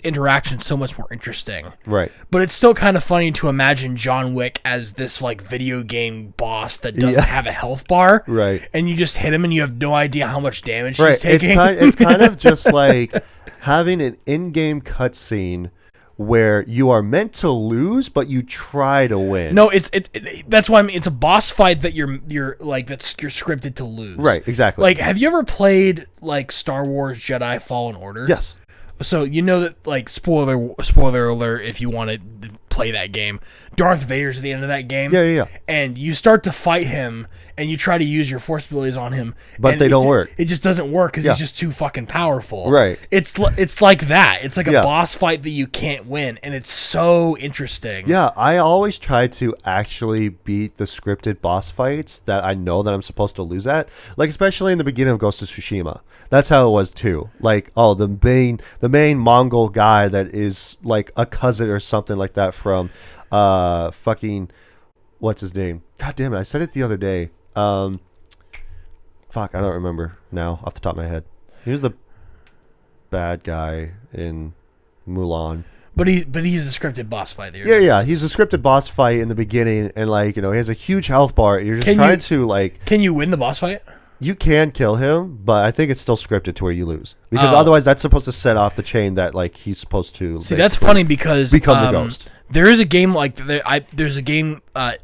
interaction so much more interesting. Right. But it's still kind of funny to imagine John Wick as this like video game boss that doesn't have a health bar. Right. And you just hit him and you have no idea how much damage he's taking. It's kind of just like having an in-game cutscene where you are meant to lose, but you try to win. No, that's why I mean it's a boss fight that you're scripted to lose. Right, exactly. Like, have you ever played like Star Wars Jedi Fallen Order? Yes. So you know that, like, spoiler alert if you want to play that game, Darth Vader's at the end of that game. Yeah. And you start to fight him, and you try to use your force abilities on him, but they don't work. It just doesn't work because he's just too fucking powerful. Right. It's like that. It's like a boss fight that you can't win, and it's so interesting. Yeah, I always try to actually beat the scripted boss fights that I know that I'm supposed to lose at. Like, especially in the beginning of Ghost of Tsushima. That's how it was too. Like, the main Mongol guy that is like a cousin or something like that from fucking what's his name? God damn it, I said it the other day. Fuck, I don't remember now off the top of my head. He was the bad guy in Mulan. But he's a scripted boss fight. Yeah. He's a scripted boss fight in the beginning, and like he has a huge health bar. And you're just trying to like. Can you win the boss fight? You can kill him, but I think it's still scripted to where you lose because otherwise that's supposed to set off the chain that like he's supposed to. See, that's funny because become the ghost. There is a game like there's a game.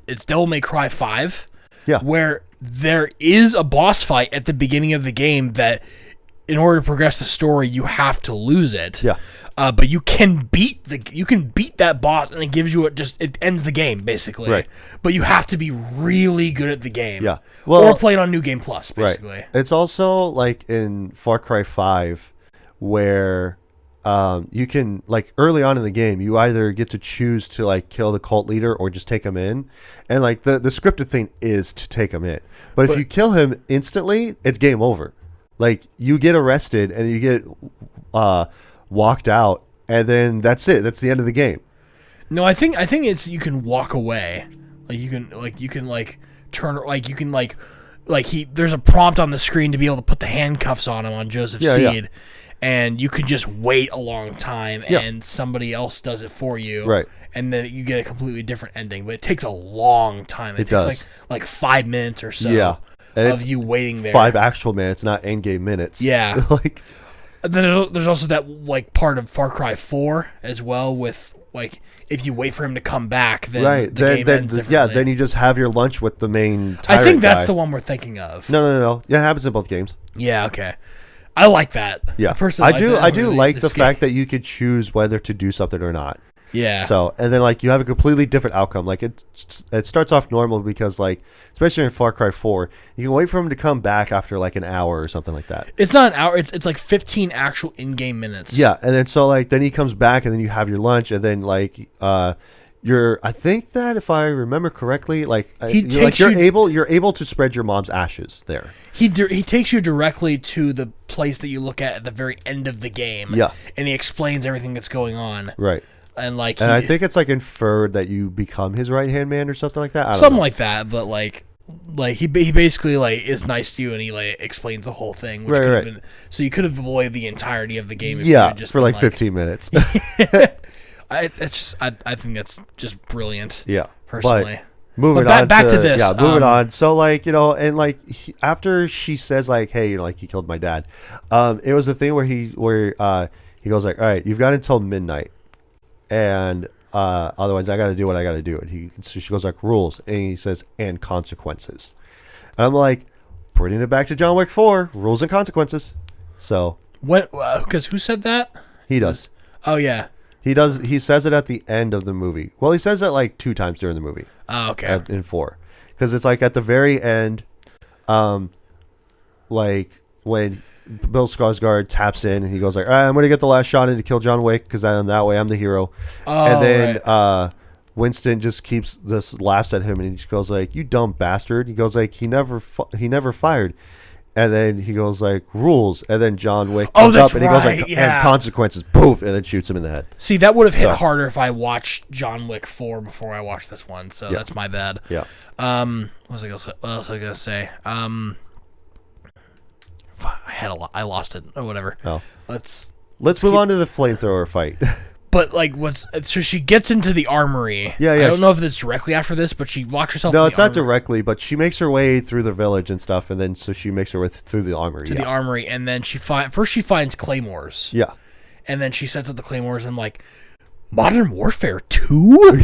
It's Devil May Cry 5. Yeah. Where there is a boss fight at the beginning of the game that, in order to progress the story, you have to lose it. Yeah. But you can beat that boss, and it gives you it ends the game basically. Right. But you have to be really good at the game. Yeah. Well, or play it on New Game Plus, basically. Right. It's also like in Far Cry 5 where you can like early on in the game you either get to choose to like kill the cult leader or just take him in, and like the scripted thing is to take him in. But if you kill him instantly, it's game over. Like you get arrested and you get walked out, and then that's it. That's the end of the game. No, I think it's you can walk away. There's a prompt on the screen to be able to put the handcuffs on him on Joseph Seed, and you can just wait a long time, and somebody else does it for you, right? And then you get a completely different ending. But it takes a long time. It takes does. like 5 minutes or so. Yeah. And of you waiting there. 5 actual minutes, not in-game minutes. Yeah. Like. And then there's also that like part of Far Cry 4 as well with like if you wait for him to come back, then the game ends differently. Yeah, then you just have your lunch with the main tyrant I think that's guy. the one we're thinking of. No. Yeah, it happens in both games. Yeah, okay. I like that. Yeah. Personally, I do like the fact that you could choose whether to do something or not. Yeah. So, and then like you have a completely different outcome. Like it starts off normal because like, especially in Far Cry 4, you can wait for him to come back after like an hour or something like that. It's not an hour. It's like 15 actual in-game minutes. Yeah. And then so like, then he comes back and then you have your lunch and then like, I think that if I remember correctly, like you're able to spread your mom's ashes there. He takes you directly to the place that you look at the very end of the game. Yeah. And he explains everything that's going on. Right. And like, I think it's like inferred that you become his right hand man or something like that. Something like that, but like he basically like is nice to you and he like explains the whole thing. Which could have been, so you could have avoided the entirety of the game. If you had just for like 15 minutes. I think that's just brilliant. Yeah, personally. Moving on back to this. Yeah, moving on. So like and like after she says like, hey, like he killed my dad. It was the thing where he goes like, all right, you've got until midnight. And otherwise I got to do what I got to do. And she goes like rules, and he says and consequences. And I'm like, putting it back to John Wick 4, rules and consequences. So what? Because who said that? He does. Oh yeah, he does. He says it at the end of the movie. Well, he says it like 2 times during the movie. Oh okay. In 4, because it's like at the very end, like when Bill Skarsgård taps in and he goes like, all right, I'm going to get the last shot in to kill John Wick because that way I'm the hero. Oh, and then Winston just laughs at him and he just goes like, you dumb bastard. He goes like, he never fired. And then he goes like, rules. And then John Wick comes up and he goes like, and consequences, poof, and then shoots him in the head. See, that would have hit harder if I watched John Wick 4 before I watched this one. So that's my bad. Yeah. What else was I going to say? I lost it or whatever. Oh. Let's move on to the flamethrower fight. But like, so she gets into the armory. Yeah. I don't know if it's directly after this, but she locks herself. No, in it's not directly, but she makes her way through the village and stuff, and then so she makes her way through the armory. The armory, and then she finds claymores. Yeah. And then she sets up the claymores, and I'm like, Modern Warfare 2?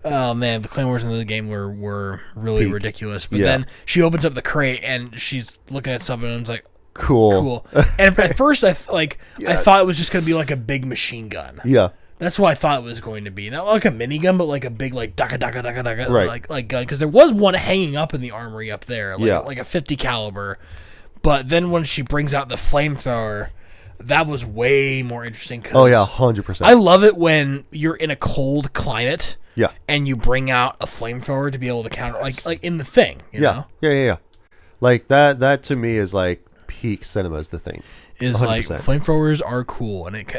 Oh man, the claymores in the game were really ridiculous. But then she opens up the crate and she's looking at something, and I was like, cool. And at first, I thought it was just gonna be like a big machine gun. Yeah. That's what I thought it was going to be. Not like a minigun, but like a big like daka right. like gun. Because there was one hanging up in the armory up there, like a 50 caliber. But then when she brings out the flamethrower, that was way more interesting. 100%. I love it when you're in a cold climate. Yeah. And you bring out a flamethrower to be able to counter, like in The Thing. You know? Yeah. Like that to me is like peak cinema is The Thing. Is 100%. Like flamethrowers are cool, and it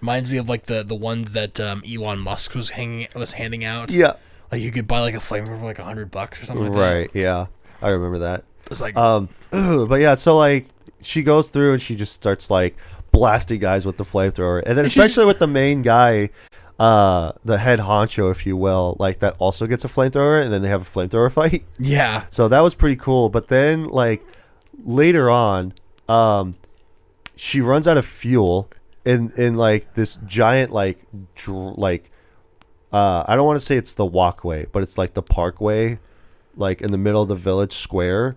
reminds me of like the ones that Elon Musk was handing out. Yeah. Like you could buy like a flamethrower for like $100 or something like that. Right. Yeah. I remember that. It's like, but yeah, so like she goes through and she just starts like blasting guys with the flamethrower, and then especially with the main guy, the head honcho, if you will, like that also gets a flamethrower, and then they have a flamethrower fight. yeah. So that was pretty cool. But then like later on, she runs out of fuel in like this giant like I don't want to say it's the walkway, but it's like the parkway, like in the middle of the village square.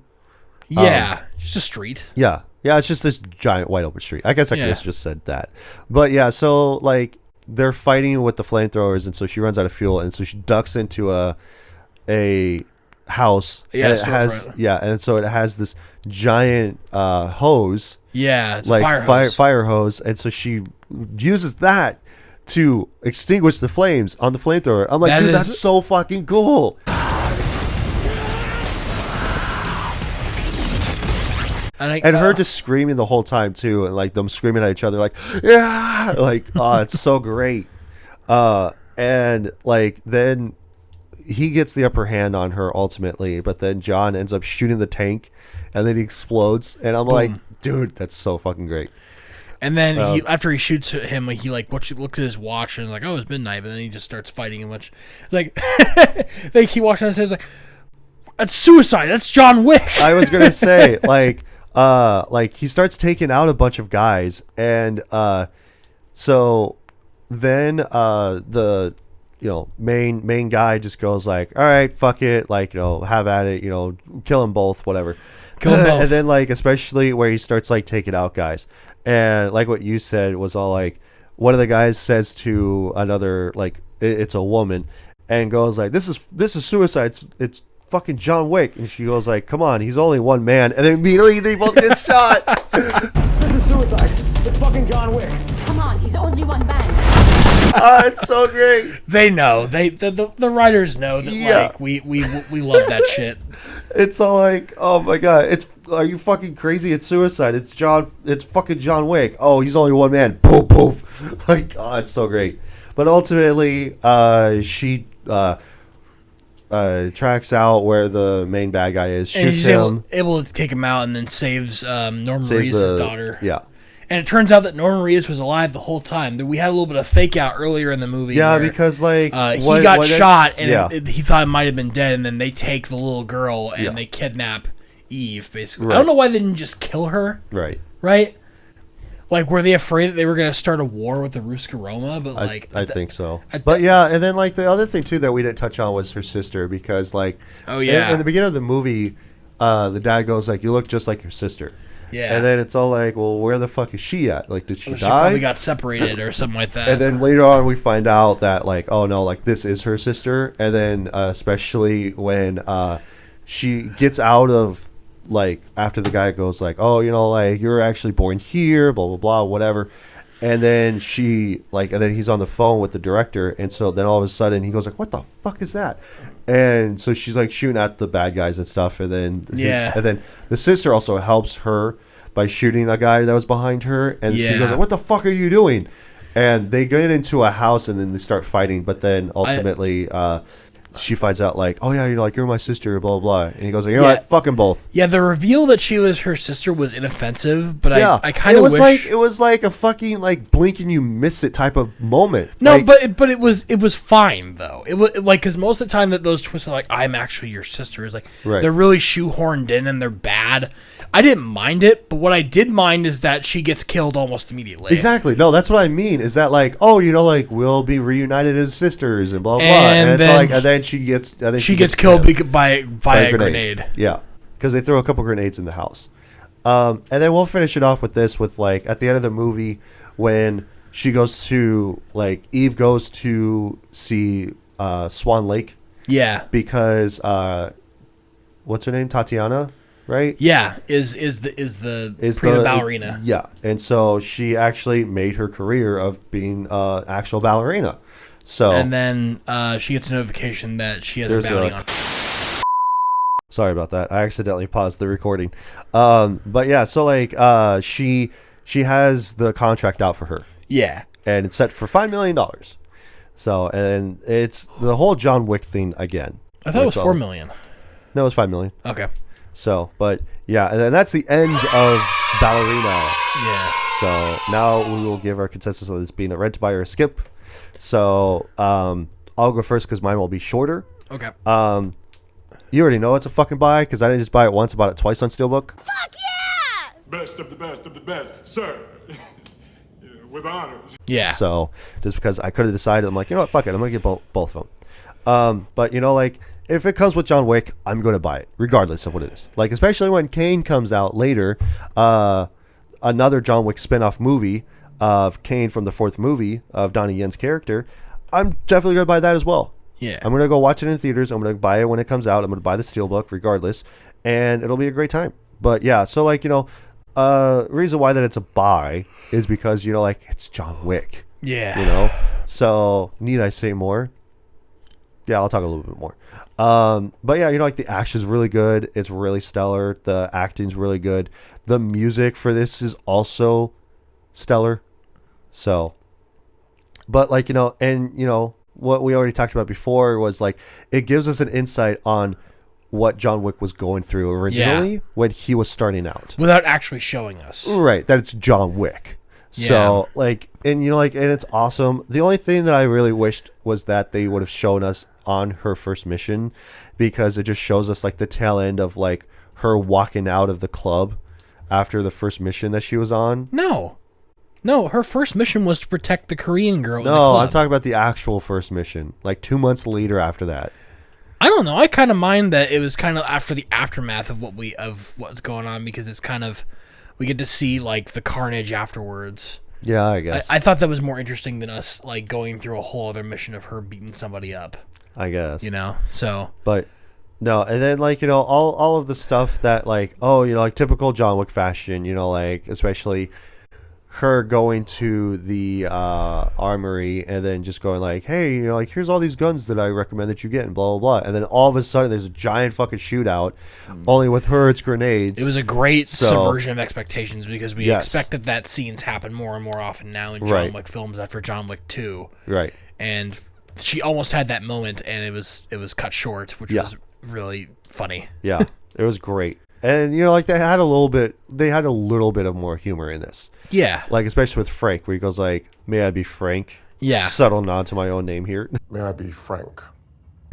Yeah, just a street. Yeah, it's just this giant wide open street. I guess I could have just said that. But yeah, so like they're fighting with the flamethrowers, and so she runs out of fuel, and so she ducks into a house. Yeah, and it has and so it has this giant hose. Yeah, it's like a fire hose, and so she uses that to extinguish the flames on the flamethrower. I'm like, dude, that's so fucking cool. And her just screaming the whole time too, and like them screaming at each other, like, yeah, like, oh, it's so great. And like then he gets the upper hand on her ultimately, but then John ends up shooting the tank, and then he explodes, and I'm like, dude, that's so fucking great. And then after he shoots him, he like looks at his watch and like, oh, it's midnight. But then he just starts fighting a bunch. Like, he walks out and says like, that's suicide. That's John Wick. I was gonna say like he starts taking out a bunch of guys, and so then the main guy just goes like, all right, fuck it, like, have at it, kill them both, whatever. Kill them both. And then like especially where he starts like taking out guys, and like what you said was all like, one of the guys says to another, like it's a woman, and goes like, this is suicide, it's fucking John Wick, and she goes like, come on, he's only one man, and then immediately they both get shot. This is suicide. It's fucking John Wick. Come on, he's only one man. It's so great. They know. The writers know that like we love that shit. It's all like, oh my god, are you fucking crazy? It's suicide. It's fucking John Wick. Oh, he's only one man. Poof poof. Like, oh, it's so great. But ultimately, she tracks out where the main bad guy is, shoots him, able to take him out, and then saves Norman Reedus' daughter. Yeah. And it turns out that Norman Reedus was alive the whole time. We had a little bit of fake out earlier in the movie. Yeah, where, because like he got shot, and he thought it might have been dead, and then they take the little girl and they kidnap Eve. Basically, right. I don't know why they didn't just kill her. Right. Like, were they afraid that they were going to start a war with the Ruska Roma? But like, I think so. But yeah, and then like the other thing too that we didn't touch on was her sister, because like, in the beginning of the movie, the dad goes like, "You look just like your sister." Yeah. And then it's all like, well, where the fuck is she at? Like, did she die? She probably got separated or something like that. And then later on, we find out that like, oh no, like this is her sister. And then especially when she gets out of, like, after the guy goes like, oh, like, you're actually born here, blah blah blah, whatever. And then and then he's on the phone with the director, and so then all of a sudden he goes like, what the fuck is that? And so she's like shooting at the bad guys and stuff, and then and then the sister also helps her by shooting a guy that was behind her, and she goes like, what the fuck are you doing? And they get into a house, and then they start fighting, but then ultimately she finds out like, oh yeah, you're my sister, blah blah blah, and he goes like, what, fuck them both. Yeah, the reveal that she was her sister was inoffensive, but I kind of wish it was like a fucking like blink and you miss it type of moment. No, like, but it was fine though. It was like, because most of the time that those twists are like, I'm actually your sister, is like they're really shoehorned in and they're bad. I didn't mind it, but what I did mind is that she gets killed almost immediately. Exactly. No, that's what I mean. Is that like, oh, like we'll be reunited as sisters and blah blah. And it's like, and then she gets killed by a grenade. Yeah, because they throw a couple grenades in the house. And then we'll finish it off with this, with like at the end of the movie when she goes to, like, Eve goes to see Swan Lake. Yeah. Because what's her name? Tatiana. Right? Yeah, is the ballerina. Yeah, and so she actually made her career of being actual ballerina. So, and then she gets a notification that she has a bounty on. Sorry about that. I accidentally paused the recording. But yeah, so like she has the contract out for her. Yeah, and it's set for $5 million. So, and it's the whole John Wick thing again. I thought it was $4 million. No, it was $5 million. Okay. So, but yeah, and then that's the end of Ballerina. Yeah. So now we will give our consensus on this being a rent, buy, or a skip. So I'll go first because mine will be shorter. Okay. You already know it's a fucking buy because I didn't just buy it once, I bought it twice on Steelbook. Fuck yeah! Best of the best, sir. With honors. Yeah. So just because I could have decided, I'm like, you know what, fuck it, I'm gonna get both of them. But you know, like if it comes with John Wick, I'm gonna buy it regardless of what it is. Like especially when Kane comes out later, another John Wick spin-off movie of Kane from the fourth movie of Donnie Yen's character. I'm definitely gonna buy that as well. Yeah. I'm going to go watch it in theaters. I'm going to buy it when it comes out. I'm going to buy the Steelbook regardless. And it'll be a great time. But yeah, so like, you know, reason why that it's a buy is because, you know, like it's John Wick. Yeah. You know? So need I say more? Yeah, I'll talk a little bit more. But yeah, you know, like the action's really good. It's really stellar. The acting's really good. The music for this is also stellar. So, but like, you know, and you know, what we already talked about before was like it gives us an insight on what John Wick was going through originally when he was starting out without actually showing us. Right, that it's John Wick. So like, and you know, like, and it's awesome. The only thing that I really wished was that they would have shown us on her first mission, because it just shows us like the tail end of like her walking out of the club after the first mission that she was on. No, her first mission was to protect the Korean girl. No, I'm talking about the actual first mission, like 2 months later after that. I don't know. I kind of mind that it was kind of after the aftermath of what's going on, because it's kind of, we get to see like the carnage afterwards. Yeah, I guess. I thought that was more interesting than us like going through a whole other mission of her beating somebody up. I guess. You know, so. But no, and then like, you know, all of the stuff that like, oh, you know, like typical John Wick fashion, you know, like especially her going to the armory and then just going like, hey, you know, like here's all these guns that I recommend that you get and blah blah blah, and then all of a sudden there's a giant fucking shootout. Only with her it's grenades. It was a great subversion of expectations, because we Yes. expected that scenes happen more and more often now in John Wick films after John Wick 2. Right. And she almost had that moment, and it was cut short, which was really funny. Yeah, it was great. And you know, like they had a little bit of more humor in this. Yeah. Like especially with Frank, where he goes like, "May I be Frank?" Yeah. Subtle nod to my own name here. May I be frank?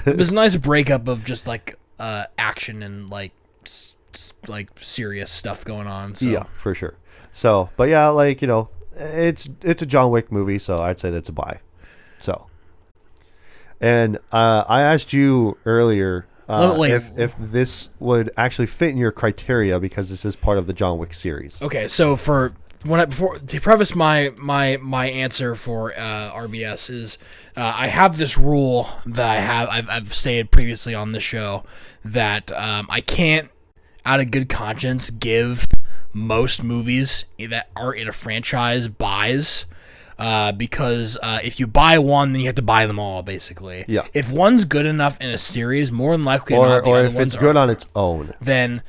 It was a nice breakup of just like action and like like serious stuff going on. So. Yeah, for sure. So, but yeah, like, you know, it's a John Wick movie, so I'd say that's a buy. So, and I asked you earlier if this would actually fit in your criteria, because this is part of the John Wick series. Okay, so to preface my answer for RBS is I have this rule that I've stated previously on the show that I can't, out of good conscience, give most movies that are in a franchise buys. Because if you buy one, then you have to buy them all, basically. Yeah. If one's good enough in a series, more than likely than not, the or other if ones it's good are, on its own, then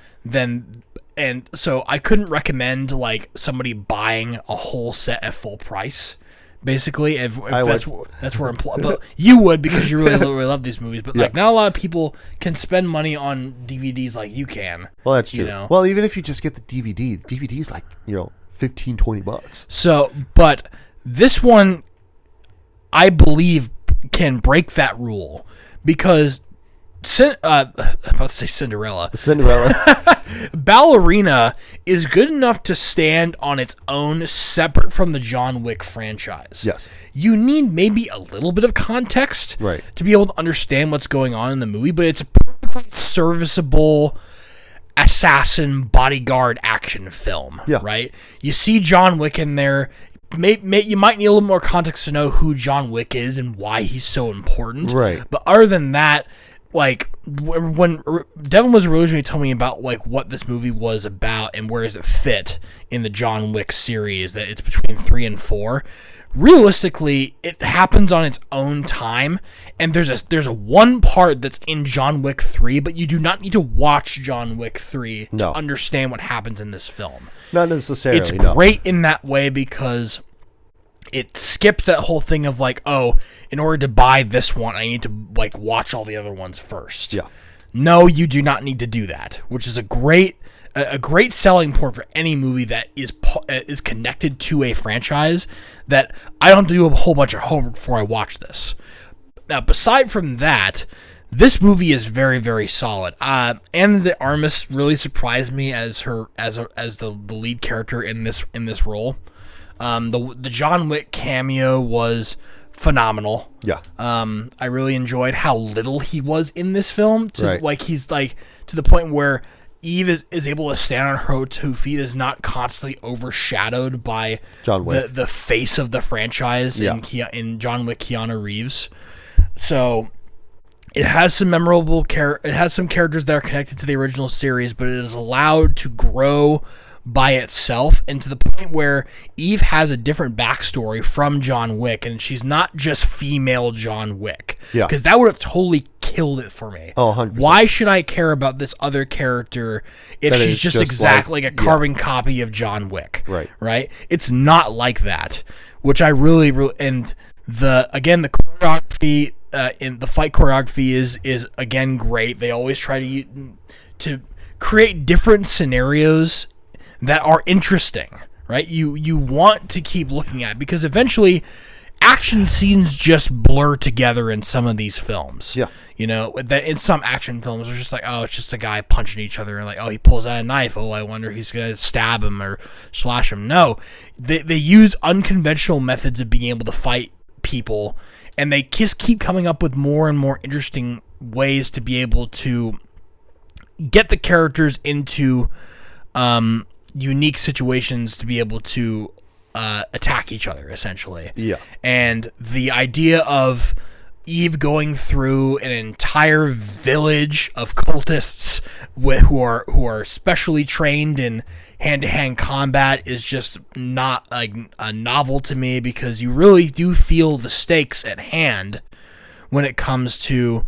and so I couldn't recommend like somebody buying a whole set at full price. Basically, if that's where but you would, because you really love these movies. But like, not a lot of people can spend money on DVDs like you can. Well, that's true. You know? Well, even if you just get the DVD, the DVD's like, you know, $15-$20. So, but this one, I believe, can break that rule, because I'm about to say Cinderella. Ballerina is good enough to stand on its own, separate from the John Wick franchise. Yes. You need maybe a little bit of context to be able to understand what's going on in the movie, but it's a perfectly serviceable assassin bodyguard action film. Yeah. Right? You see John Wick in there. You might need a little more context to know who John Wick is and why he's so important. Right. But other than that, like, when Devin was originally telling me about like what this movie was about and where does it fit in the John Wick series, that it's between 3 and 4. Realistically, it happens on its own time, and there's a one part that's in John Wick 3, but you do not need to watch John Wick 3 to understand what happens in this film. Not necessarily. It's great in that way, because it skips that whole thing of like, oh, in order to buy this one, I need to like watch all the other ones first. Yeah. no, you do not need to do that, which is a great selling point for any movie that is connected to a franchise, that I don't do a whole bunch of homework before I watch this. Now, beside from that, this movie is very, very solid. Ana de Armas really surprised me as the lead character in this role. The John Wick cameo was phenomenal. Yeah. I really enjoyed how little he was in this film. Right. He's like to the point where Eve is able to stand on her 2 feet, is not constantly overshadowed by John Wick, the face of the franchise in John Wick, Keanu Reeves. So it has some memorable it has some characters that are connected to the original series, but it is allowed to grow by itself, and to the point where Eve has a different backstory from John Wick, and she's not just female John Wick. Yeah. Because that would have totally killed it for me. Oh, 100%. Why should I care about this other character if that she's just exactly like a carbon copy of John Wick? Right. Right? It's not like that, which I really, and the choreography in the fight choreography is again great. They always try to create different scenarios that are interesting, right? You want to keep looking at, because eventually action scenes just blur together in some of these films. Yeah. That in some action films, it's just like, oh, it's just a guy punching each other, and like, oh, he pulls out a knife. Oh, I wonder if he's going to stab him or slash him. No, they use unconventional methods of being able to fight people, and they just keep coming up with more and more interesting ways to be able to get the characters into unique situations to be able to attack each other, essentially. Yeah. And the idea of Eve going through an entire village of cultists who are specially trained in hand-to-hand combat is just not a novel to me, because you really do feel the stakes at hand when it comes to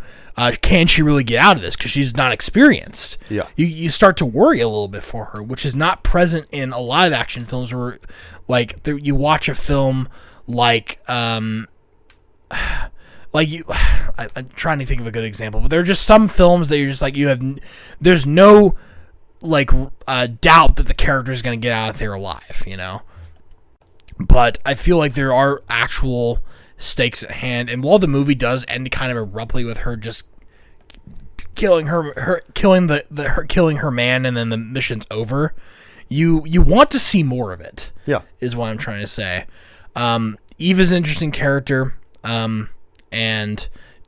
can she really get out of this, because she's not experienced. Yeah. You start to worry a little bit for her, which is not present in a lot of action films, where you watch a film I'm trying to think of a good example, but there are just some films that you're just like, there's no doubt that the character is going to get out of there alive, But I feel like there are actual stakes at hand, and while the movie does end kind of abruptly with her just killing killing her man, and then the mission's over, you want to see more of it. Yeah, is what I'm trying to say. Eve is an interesting character, and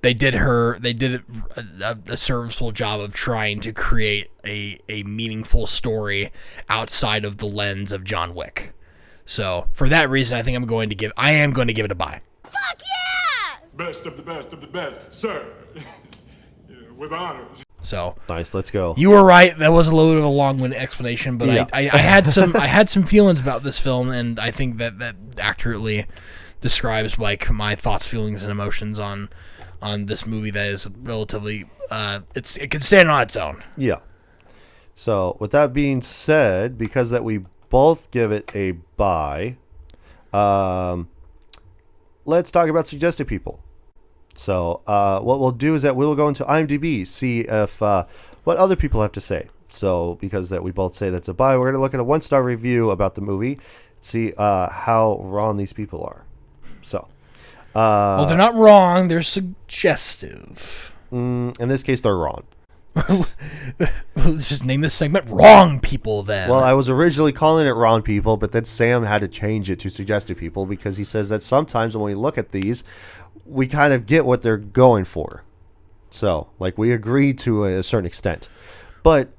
they did a serviceable job of trying to create a meaningful story outside of the lens of John Wick. So for that reason, I think I am going to give it a buy. Fuck yeah! Best of the best, sir. With honors. So nice, let's go. You were right. That was a little bit of a long-winded explanation, but yeah. I had some feelings about this film, and I think that accurately describes my thoughts, feelings, and emotions on this movie that is relatively it can stand on its own. Yeah. So with that being said, because that we both give it a buy, let's talk about suggested people. So what we'll do is that we'll go into IMDb, see if what other people have to say. So because that we both say that's a buy, we're going to look at a 1-star review about the movie, see how wrong these people are. So well, they're not wrong, they're suggestive. In this case, they're wrong. Let's just name this segment Wrong People then. Well, I was originally calling it Wrong People, but then Sam had to change it to Suggested People, because he says that sometimes when we look at these, we kind of get what they're going for. So, we agree to a certain extent. But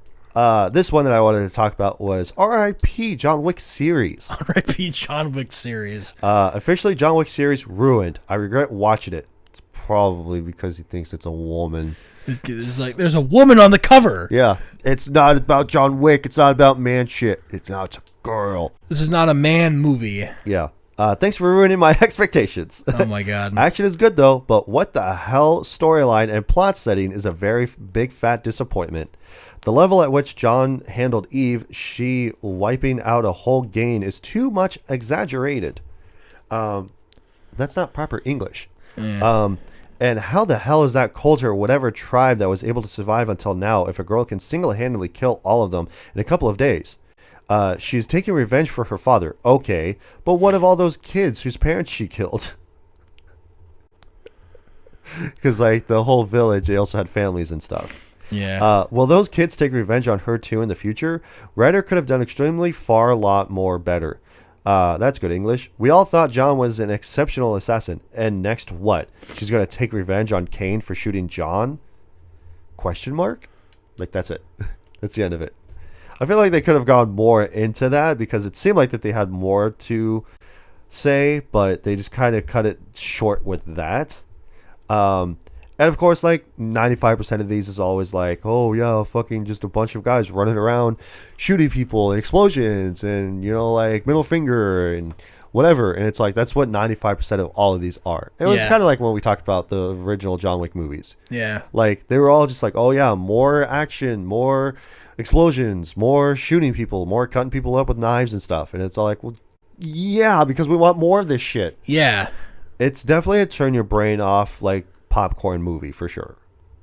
this one that I wanted to talk about was R.I.P. John Wick series. R.I.P. John Wick series. Officially, John Wick series ruined. I regret watching it. It's probably because he thinks it's a woman. It's like there's a woman on the cover. Yeah, it's not about John Wick. It's not about man shit. It's a girl. This is not a man movie. Yeah. Thanks for ruining my expectations. Oh my god. Action is good though, but what the hell storyline and plot setting is a very big fat disappointment. The level at which John handled Eve, she wiping out a whole gang, is too much exaggerated. That's not proper English. Yeah. And how the hell is that culture or whatever tribe that was able to survive until now if a girl can single-handedly kill all of them in a couple of days? She's taking revenge for her father. Okay, but what of all those kids whose parents she killed? Because, like, the whole village, they also had families and stuff. Yeah. Will those kids take revenge on her too in the future? Ryder could have done extremely far a lot more better. That's good English. We all thought John was an exceptional assassin. And next what? She's going to take revenge on Kane for shooting John? Question mark? Like, that's it. That's the end of it. I feel like they could have gone more into that because it seemed like that they had more to say, but they just kind of cut it short with that. And of course, like 95% of these is always like, oh yeah, fucking just a bunch of guys running around shooting people and explosions and, you know, like middle finger and whatever. And it's like, that's what 95% of all of these are. It was kind of like when we talked about the original John Wick movies. Yeah. Like they were all just like, oh yeah, more action, more explosions, more shooting people, more cutting people up with knives and stuff. And it's all like, well, yeah, because we want more of this shit. Yeah. It's definitely a turn your brain off, like, popcorn movie for sure.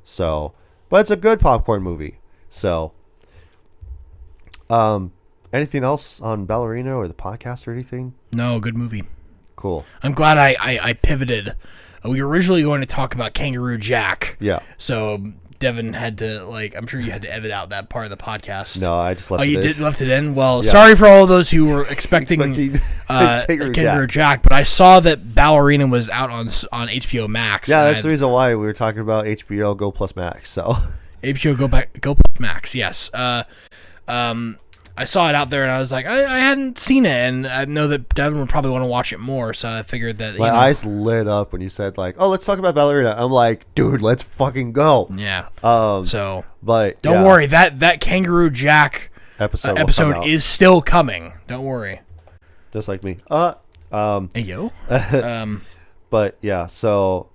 So, but it's a good popcorn movie. So, anything else on Ballerina or the podcast or anything? No, good movie. Cool. I'm glad I pivoted. We were originally going to talk about Kangaroo Jack. Yeah. So Devin had to, like, I'm sure you had to edit out that part of the podcast. No, I just left it in. Oh, you did left it in? Well, sorry for all those who were expecting Kangaroo Jack, but I saw that Ballerina was out on HBO Max. Yeah, that's the reason why we were talking about HBO Go Plus Max. So HBO Go Plus Max, yes. I saw it out there, and I was like, I hadn't seen it, and I know that Devin would probably want to watch it more, so I figured that, my eyes lit up when you said, like, oh, let's talk about Ballerina. I'm like, dude, let's fucking go. Yeah. But don't worry, that Kangaroo Jack episode is still coming. Don't worry. Just like me. Hey, yo. But, yeah, so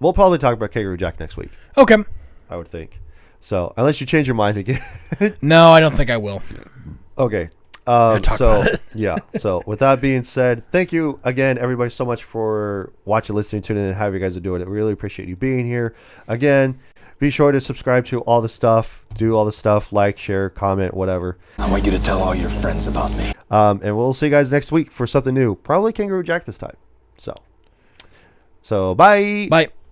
we'll probably talk about Kangaroo Jack next week. Okay. I would think. So, unless you change your mind again. No, I don't think I will. Okay. Yeah. So, with that being said, thank you again, everybody, so much for watching, listening, tuning in, and how you guys are doing it. Really appreciate you being here. Again, be sure to subscribe to all the stuff, do all the stuff, like, share, comment, whatever. I want you to tell all your friends about me. And we'll see you guys next week for something new. Probably Kangaroo Jack this time. So bye. Bye.